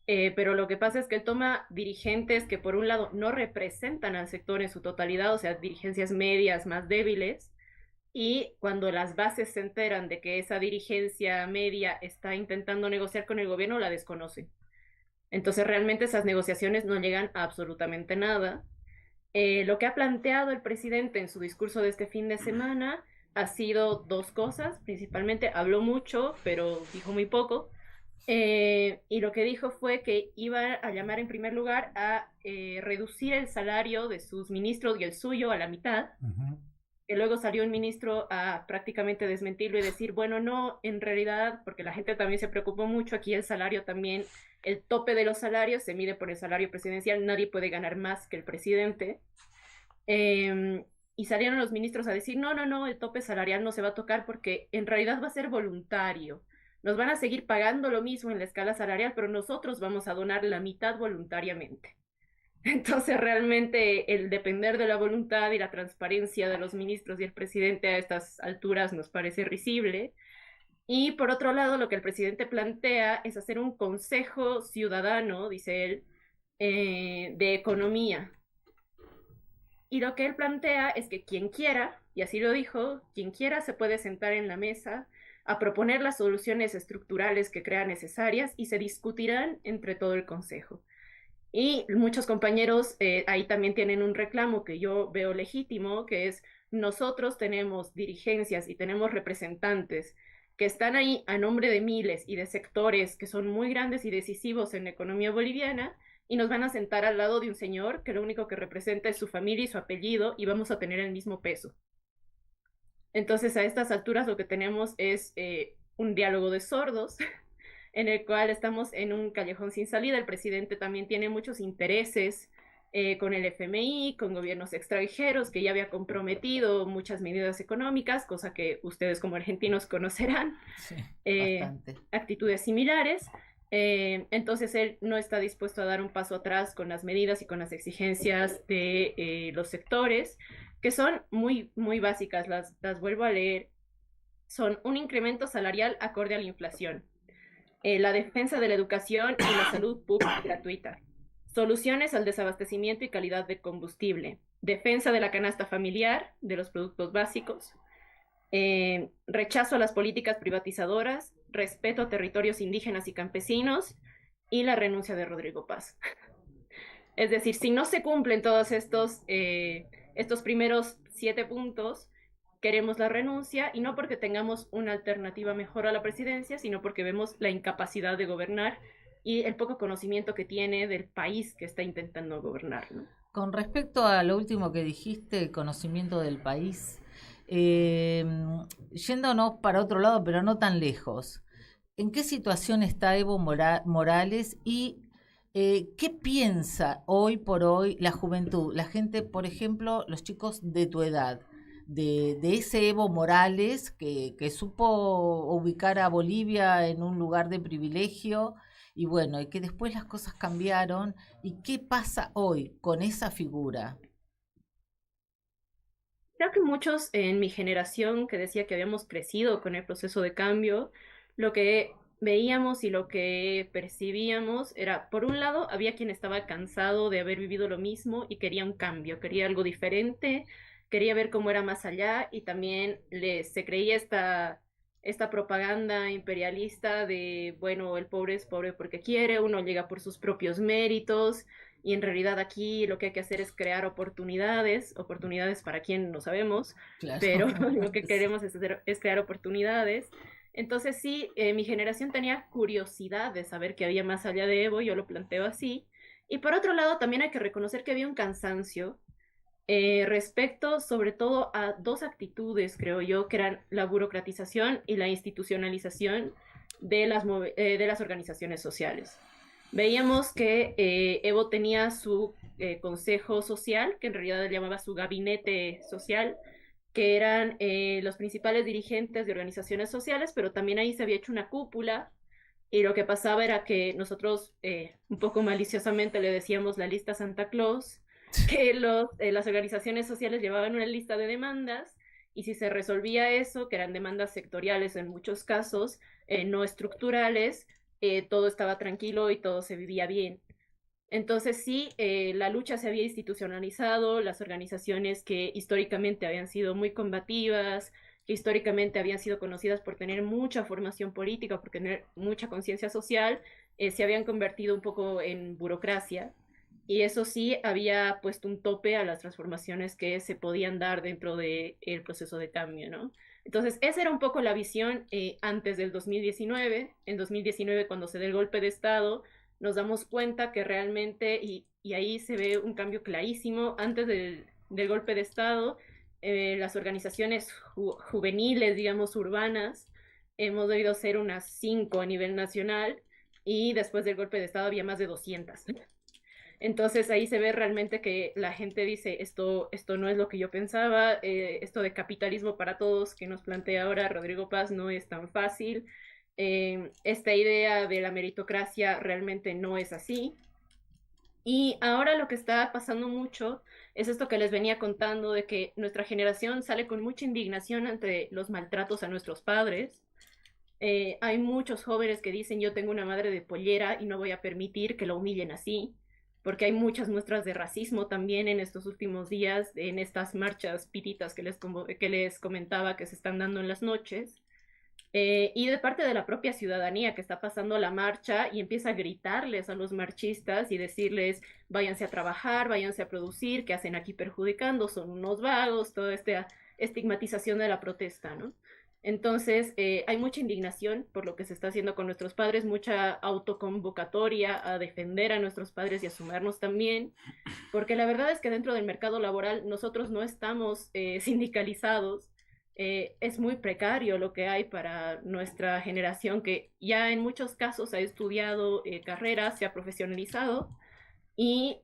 pero lo que pasa es que él toma dirigentes que por un lado no representan al sector en su totalidad, o sea, dirigencias medias más débiles, y cuando las bases se enteran de que esa dirigencia media está intentando negociar con el gobierno, la desconocen. Entonces realmente esas negociaciones no llegan a absolutamente nada. Lo que ha planteado el presidente en su discurso de este fin de semana ha sido dos cosas. Principalmente habló mucho, pero dijo muy poco. Y lo que dijo fue que iba a llamar en primer lugar a reducir el salario de sus ministros y el suyo a la mitad. Que luego salió un ministro a prácticamente desmentirlo y decir, bueno, no, en realidad, porque la gente también se preocupó mucho, aquí el salario también, el tope de los salarios se mide por el salario presidencial, nadie puede ganar más que el presidente. Y salieron los ministros a decir, no, el tope salarial no se va a tocar porque en realidad va a ser voluntario. Nos van a seguir pagando lo mismo en la escala salarial, pero nosotros vamos a donar la mitad voluntariamente. Entonces realmente el depender de la voluntad y la transparencia de los ministros y el presidente a estas alturas nos parece risible. Y por otro lado, lo que el presidente plantea es hacer un consejo ciudadano, dice él, de economía. Y lo que él plantea es que quien quiera, y así lo dijo, quien quiera se puede sentar en la mesa a proponer las soluciones estructurales que crea necesarias y se discutirán entre todo el consejo. Y muchos compañeros ahí también tienen un reclamo que yo veo legítimo, que es nosotros tenemos dirigencias y tenemos representantes que están ahí a nombre de miles y de sectores que son muy grandes y decisivos en la economía boliviana y nos van a sentar al lado de un señor que lo único que representa es su familia y su apellido y vamos a tener el mismo peso. Entonces a estas alturas lo que tenemos es un diálogo de sordos en el cual estamos en un callejón sin salida. El presidente también tiene muchos intereses con el FMI, con gobiernos extranjeros, que ya había comprometido muchas medidas económicas, cosa que ustedes como argentinos conocerán, Sí, actitudes similares. Entonces él no está dispuesto a dar un paso atrás con las medidas y con las exigencias de los sectores, que son muy, muy básicas, las vuelvo a leer. Son un incremento salarial acorde a la inflación, la defensa de la educación y la salud pública gratuita, soluciones al desabastecimiento y calidad de combustible, defensa de la canasta familiar, de los productos básicos, rechazo a las políticas privatizadoras, respeto a territorios indígenas y campesinos y la renuncia de Rodrigo Paz. Es decir, si no se cumplen todos estos primeros 7 puntos, queremos la renuncia, y no porque tengamos una alternativa mejor a la presidencia, sino porque vemos la incapacidad de gobernar y el poco conocimiento que tiene del país que está intentando gobernar, ¿no? Con respecto a lo último que dijiste, el conocimiento del país, yéndonos para otro lado, pero no tan lejos, ¿en qué situación está Evo Morales y qué piensa hoy por hoy la juventud, la gente, por ejemplo, los chicos de tu edad, de ese Evo Morales que supo ubicar a Bolivia en un lugar de privilegio y bueno, y que después las cosas cambiaron? ¿Y qué pasa hoy con esa figura? Creo que muchos en mi generación, que decía que habíamos crecido con el proceso de cambio, lo que veíamos y lo que percibíamos era, por un lado, había quien estaba cansado de haber vivido lo mismo y quería un cambio, quería algo diferente, quería ver cómo era más allá, y también se creía esta propaganda imperialista de, bueno, el pobre es pobre porque quiere, uno llega por sus propios méritos, y en realidad aquí lo que hay que hacer es crear oportunidades para quien no sabemos, claro, pero lo que queremos es crear oportunidades. Entonces sí, mi generación tenía curiosidad de saber qué había más allá de Evo, yo lo planteo así, y por otro lado también hay que reconocer que había un cansancio respecto sobre todo a dos actitudes, creo yo, que eran la burocratización y la institucionalización de las organizaciones sociales. Veíamos que Evo tenía su consejo social, que en realidad él llamaba su gabinete social, que eran los principales dirigentes de organizaciones sociales, pero también ahí se había hecho una cúpula, y lo que pasaba era que nosotros, un poco maliciosamente, le decíamos la lista Santa Claus, que las organizaciones sociales llevaban una lista de demandas, y si se resolvía eso, que eran demandas sectoriales en muchos casos, no estructurales, todo estaba tranquilo y todo se vivía bien. Entonces sí, la lucha se había institucionalizado, las organizaciones que históricamente habían sido muy combativas, que históricamente habían sido conocidas por tener mucha formación política, por tener mucha conciencia social, se habían convertido un poco en burocracia. Y eso sí había puesto un tope a las transformaciones que se podían dar dentro del proceso de cambio, ¿no? Entonces, esa era un poco la visión antes del 2019. En 2019, cuando se da el golpe de Estado, nos damos cuenta que realmente, y ahí se ve un cambio clarísimo, antes del golpe de Estado, las organizaciones juveniles, digamos, urbanas, hemos debido ser unas 5 a nivel nacional, y después del golpe de Estado había más de 200. Entonces ahí se ve realmente que la gente dice, esto no es lo que yo pensaba, esto de capitalismo para todos que nos plantea ahora Rodrigo Paz no es tan fácil, esta idea de la meritocracia realmente no es así. Y ahora lo que está pasando mucho es esto que les venía contando, de que nuestra generación sale con mucha indignación ante los maltratos a nuestros padres. Hay muchos jóvenes que dicen, yo tengo una madre de pollera y no voy a permitir que la humillen así, porque hay muchas muestras de racismo también en estos últimos días, en estas marchas pititas que les comentaba que se están dando en las noches, y de parte de la propia ciudadanía que está pasando la marcha y empieza a gritarles a los marchistas y decirles, váyanse a trabajar, váyanse a producir, ¿qué hacen aquí perjudicando? Son unos vagos, toda esta estigmatización de la protesta, ¿no? Entonces, hay mucha indignación por lo que se está haciendo con nuestros padres, mucha autoconvocatoria a defender a nuestros padres y a sumarnos también, porque la verdad es que dentro del mercado laboral nosotros no estamos sindicalizados, es muy precario lo que hay para nuestra generación, que ya en muchos casos ha estudiado carreras, se ha profesionalizado, y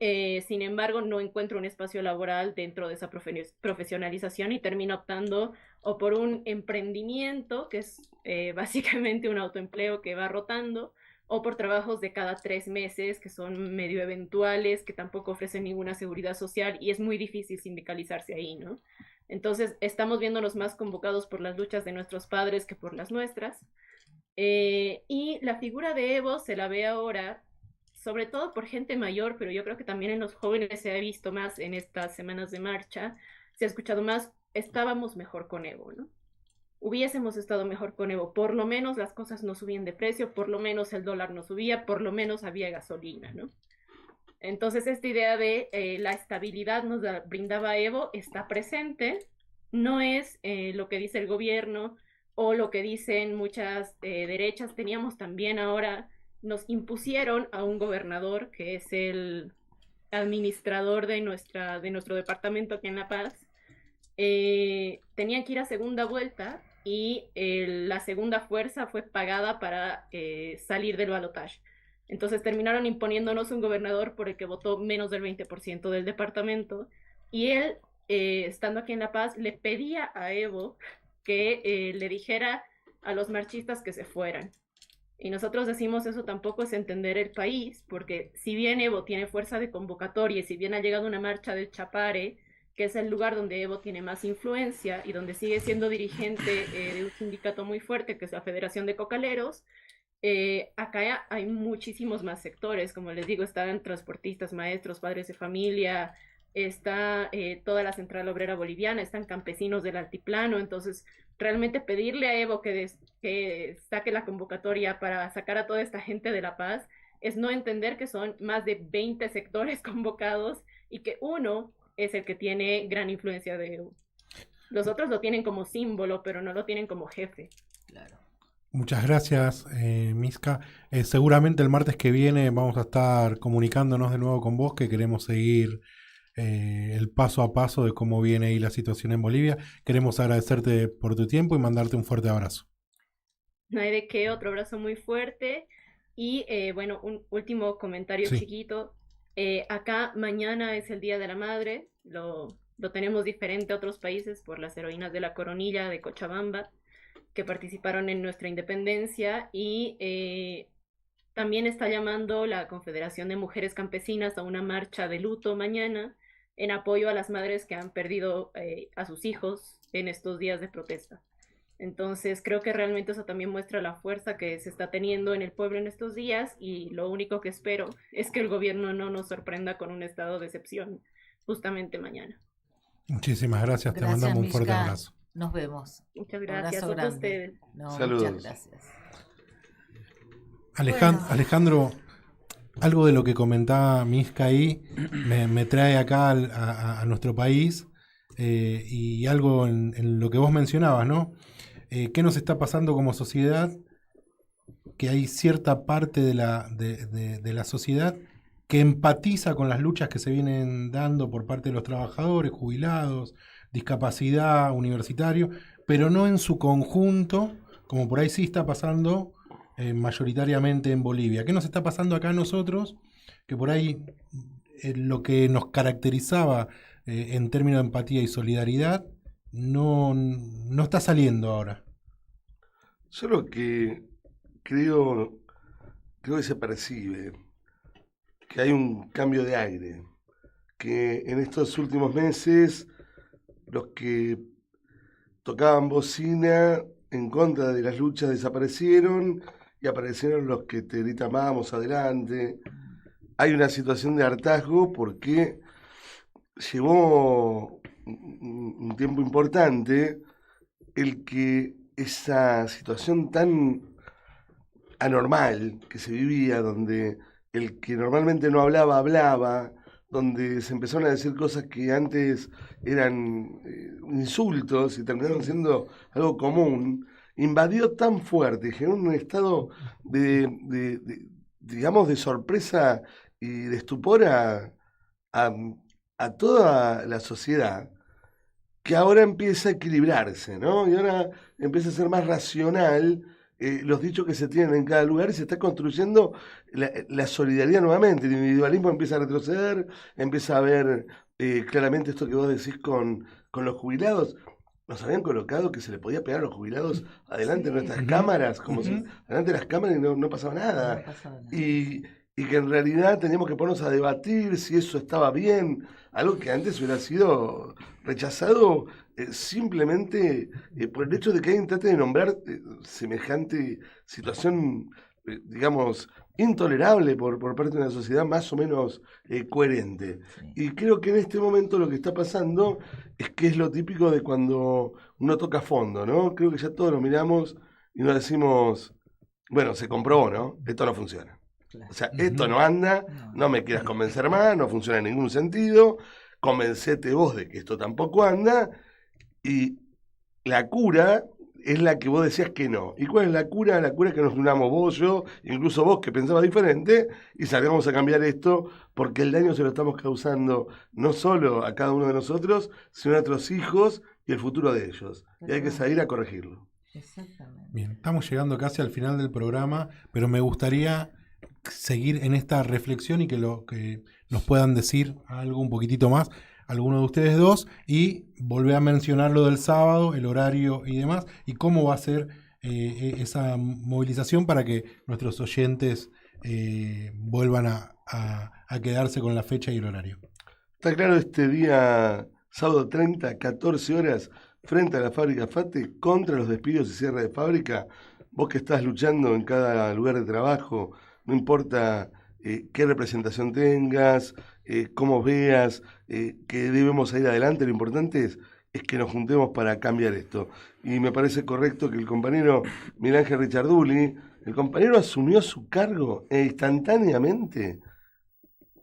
sin embargo no encuentra un espacio laboral dentro de esa profesionalización y termina optando o por un emprendimiento, que es básicamente un autoempleo que va rotando, o por trabajos de cada 3 meses, que son medio eventuales, que tampoco ofrecen ninguna seguridad social, y es muy difícil sindicalizarse ahí, ¿no? Entonces estamos viéndonos más convocados por las luchas de nuestros padres que por las nuestras. Y la figura de Evo se la ve ahora sobre todo por gente mayor, pero yo creo que también en los jóvenes se ha visto más en estas semanas de marcha, se ha escuchado más, estábamos mejor con Evo, ¿no? Hubiésemos estado mejor con Evo, por lo menos las cosas no subían de precio, por lo menos el dólar no subía, por lo menos había gasolina, ¿no? Entonces esta idea de la estabilidad nos brindaba Evo está presente, no es lo que dice el gobierno o lo que dicen muchas derechas, teníamos también ahora, nos impusieron a un gobernador que es el administrador de nuestro departamento aquí en La Paz. Tenían que ir a segunda vuelta y la segunda fuerza fue pagada para salir del balotaje. Entonces terminaron imponiéndonos un gobernador por el que votó menos del 20% del departamento, y él, estando aquí en La Paz, le pedía a Evo que le dijera a los marchistas que se fueran. Y nosotros decimos, eso tampoco es entender el país, porque si bien Evo tiene fuerza de convocatoria y si bien ha llegado una marcha del Chapare, que es el lugar donde Evo tiene más influencia y donde sigue siendo dirigente de un sindicato muy fuerte, que es la Federación de Cocaleros, acá hay muchísimos más sectores, como les digo, están transportistas, maestros, padres de familia, está toda la Central Obrera Boliviana, están campesinos del altiplano. Entonces realmente pedirle a Evo que saque la convocatoria para sacar a toda esta gente de La Paz es no entender que son más de 20 sectores convocados y que uno es el que tiene gran influencia de Evo. Los otros lo tienen como símbolo, pero no lo tienen como jefe. Claro. Muchas gracias, Miska. Seguramente el martes que viene vamos a estar comunicándonos de nuevo con vos, que queremos seguir el paso a paso de cómo viene ahí la situación en Bolivia. Queremos agradecerte por tu tiempo y mandarte un fuerte abrazo. No hay de qué, otro abrazo muy fuerte. Y bueno, un último comentario chiquito. Acá mañana es el Día de la Madre, lo tenemos diferente a otros países por las heroínas de la Coronilla de Cochabamba que participaron en nuestra independencia, y también está llamando la Confederación de Mujeres Campesinas a una marcha de luto mañana en apoyo a las madres que han perdido a sus hijos en estos días de protesta. Entonces creo que realmente eso también muestra la fuerza que se está teniendo en el pueblo en estos días, y lo único que espero es que el gobierno no nos sorprenda con un estado de excepción justamente mañana. Muchísimas gracias, te mandamos un fuerte abrazo. Nos vemos. Muchas gracias a grande. ustedes. Saludos. Muchas gracias. Alejandro, algo de lo que comentaba Miska ahí me trae acá a nuestro país, y algo en lo que vos mencionabas, ¿no? ¿Qué nos está pasando como sociedad? Que hay cierta parte de la sociedad que empatiza con las luchas que se vienen dando por parte de los trabajadores, jubilados, discapacidad, universitario, pero no en su conjunto, como por ahí sí está pasando mayoritariamente en Bolivia. ¿Qué nos está pasando acá a nosotros? Que por ahí lo que nos caracterizaba en términos de empatía y solidaridad no está saliendo ahora. Yo lo que creo que se percibe que hay un cambio de aire, que en estos últimos meses los que tocaban bocina en contra de las luchas desaparecieron y aparecieron los que te gritan vamos adelante. Hay una situación de hartazgo porque llevó un tiempo importante el que esa situación tan anormal que se vivía, donde el que normalmente no hablaba, donde se empezaron a decir cosas que antes eran insultos y terminaron siendo algo común, invadió tan fuerte, generó un estado digamos, de sorpresa y de estupor a toda la sociedad, que ahora empieza a equilibrarse, ¿no? Y ahora empieza a ser más racional los dichos que se tienen en cada lugar, y se está construyendo la solidaridad nuevamente. El individualismo empieza a retroceder, empieza a ver claramente esto que vos decís con los jubilados. Nos habían colocado que se le podía pegar a los jubilados adelante de nuestras cámaras, como si adelante de las cámaras, y no pasaba nada. Y que en realidad teníamos que ponernos a debatir si eso estaba bien, algo que antes hubiera sido rechazado simplemente por el hecho de que alguien trate de nombrar semejante situación, digamos, intolerable por parte de una sociedad más o menos coherente. Y creo que en este momento lo que está pasando es que es lo típico de cuando uno toca fondo, ¿no? Creo que ya todos nos miramos y nos decimos, bueno, se comprobó, ¿no? Esto no funciona. O sea, esto no anda, no me quieras convencer más, no funciona en ningún sentido, convencete vos de que esto tampoco anda, y la cura es la que vos decías que no. ¿Y cuál es la cura? La cura es que nos unamos vos, yo, incluso vos que pensabas diferente, y salgamos a cambiar esto, porque el daño se lo estamos causando no solo a cada uno de nosotros, sino a nuestros hijos y el futuro de ellos. Y hay que salir a corregirlo. Exactamente. Bien, estamos llegando casi al final del programa, pero me gustaría seguir en esta reflexión y que nos puedan decir algo un poquitito más, alguno de ustedes dos, y volver a mencionar lo del sábado, el horario y demás, y cómo va a ser esa movilización para que nuestros oyentes vuelvan a quedarse con la fecha y el horario. Está claro, este día sábado 30, 14 horas, frente a la fábrica FATE, contra los despidos y cierre de fábrica. Vos que estás luchando en cada lugar de trabajo, no importa qué representación tengas, cómo veas, que debemos ir adelante, lo importante es que nos juntemos para cambiar esto. Y me parece correcto que el compañero Miguel Ángel Richarduli, el compañero asumió su cargo e instantáneamente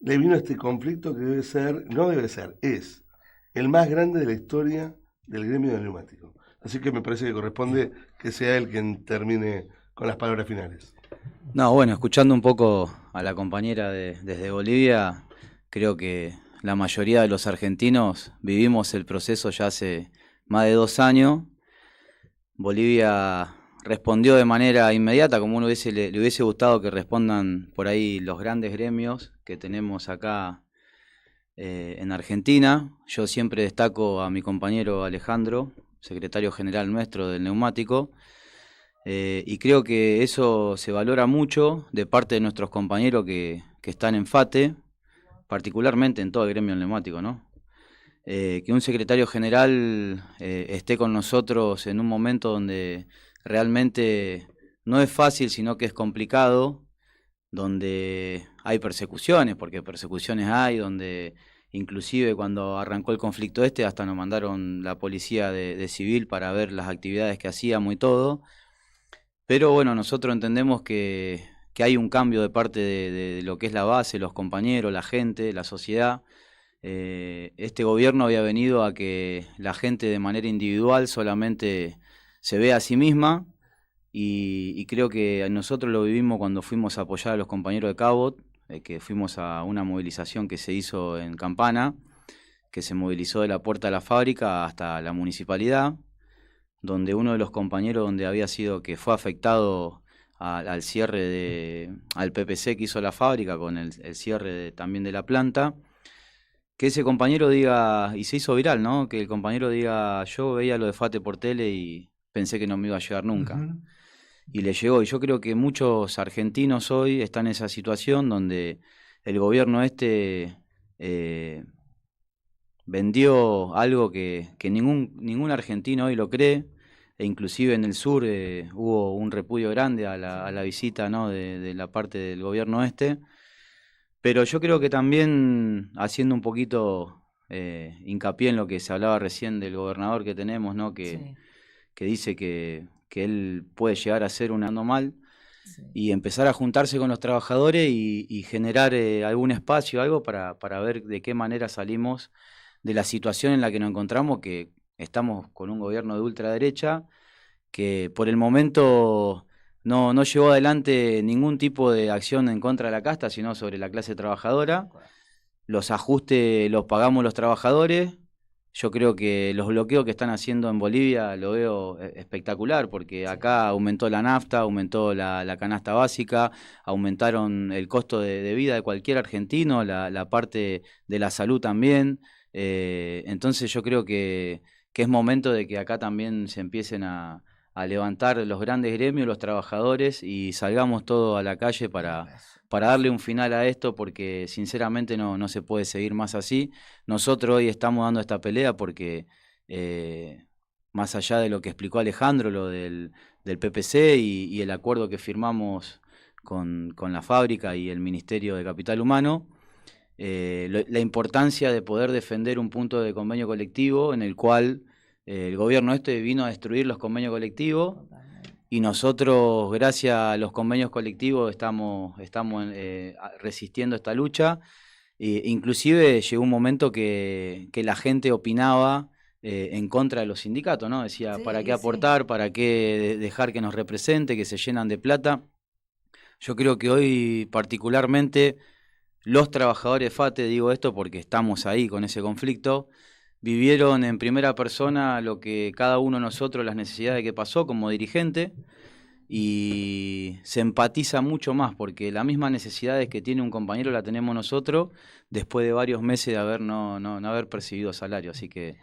le vino este conflicto que es el más grande de la historia del gremio del neumático. Así que me parece que corresponde que sea él quien termine con las palabras finales. No, bueno, escuchando un poco a la compañera desde Bolivia, creo que la mayoría de los argentinos vivimos el proceso ya hace más de 2 años. Bolivia respondió de manera inmediata, como uno le hubiese gustado que respondan por ahí los grandes gremios que tenemos acá en Argentina. Yo siempre destaco a mi compañero Alejandro, secretario general nuestro del neumático, y creo que eso se valora mucho de parte de nuestros compañeros que están en FATE, particularmente en todo el gremio neumático, ¿no? Que un secretario general esté con nosotros en un momento donde realmente no es fácil, sino que es complicado, donde hay persecuciones, porque persecuciones hay, donde inclusive cuando arrancó el conflicto hasta nos mandaron la policía de civil para ver las actividades que hacíamos y todo. Pero bueno, nosotros entendemos que hay un cambio de parte de lo que es la base, los compañeros, la gente, la sociedad. Este gobierno había venido a que la gente de manera individual solamente se vea a sí misma, y creo que nosotros lo vivimos cuando fuimos a apoyar a los compañeros de Cabot, que fuimos a una movilización que se hizo en Campana, que se movilizó de la puerta de la fábrica hasta la municipalidad, donde uno de los compañeros que fue afectado al cierre al PPC que hizo la fábrica con el cierre también de la planta, que ese compañero diga, y se hizo viral, ¿no? Que el compañero diga, yo veía lo de FATE por tele y pensé que no me iba a llegar nunca. Y le llegó, y yo creo que muchos argentinos hoy están en esa situación donde el gobierno vendió algo que ningún argentino hoy lo cree, e inclusive en el sur hubo un repudio grande a la visita, ¿no? de la parte del gobierno pero yo creo que también haciendo un poquito hincapié en lo que se hablaba recién del gobernador que tenemos, ¿no? que dice que él puede llegar a ser un anormal, y empezar a juntarse con los trabajadores y generar algún espacio, algo para ver de qué manera salimos de la situación en la que nos encontramos, que estamos con un gobierno de ultraderecha que por el momento no llevó adelante ningún tipo de acción en contra de la casta, sino sobre la clase trabajadora. Los ajustes los pagamos los trabajadores. Yo creo que los bloqueos que están haciendo en Bolivia lo veo espectacular, porque acá aumentó la nafta, aumentó la canasta básica, aumentaron el costo de vida de cualquier argentino, la parte de la salud también. Entonces yo creo que es momento de que acá también se empiecen a levantar los grandes gremios, los trabajadores, y salgamos todos a la calle para darle un final a esto, porque sinceramente no se puede seguir más así. Nosotros hoy estamos dando esta pelea porque, más allá de lo que explicó Alejandro, lo del PPC y el acuerdo que firmamos con la fábrica y el Ministerio de Capital Humano, la importancia de poder defender un punto de convenio colectivo en el cual el gobierno vino a destruir los convenios colectivos, y nosotros, gracias a los convenios colectivos, estamos resistiendo esta lucha. Inclusive llegó un momento que la gente opinaba en contra de los sindicatos, ¿no? Decía, ¿para qué aportar? ¿Para qué dejar que nos represente? Que se llenan de plata. Yo creo que hoy particularmente los trabajadores de FATE, digo esto porque estamos ahí con ese conflicto, vivieron en primera persona lo que cada uno de nosotros, las necesidades que pasó como dirigente, y se empatiza mucho más, porque las mismas necesidades que tiene un compañero la tenemos nosotros después de varios meses de no haber percibido salario, así que...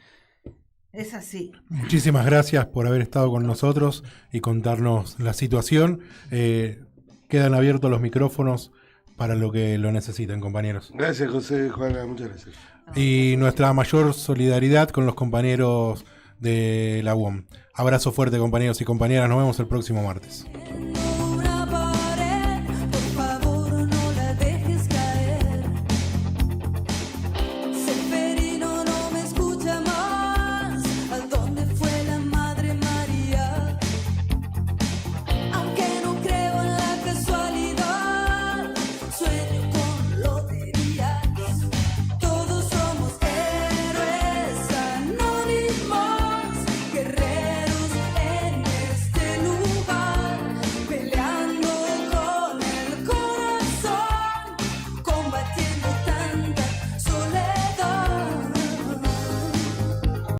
Es así. Muchísimas gracias por haber estado con nosotros y contarnos la situación. Quedan abiertos los micrófonos para lo que lo necesiten, compañeros. Gracias, José, Juana, muchas gracias. Y nuestra mayor solidaridad con los compañeros de la UOM. Abrazo fuerte, compañeros y compañeras. Nos vemos el próximo martes.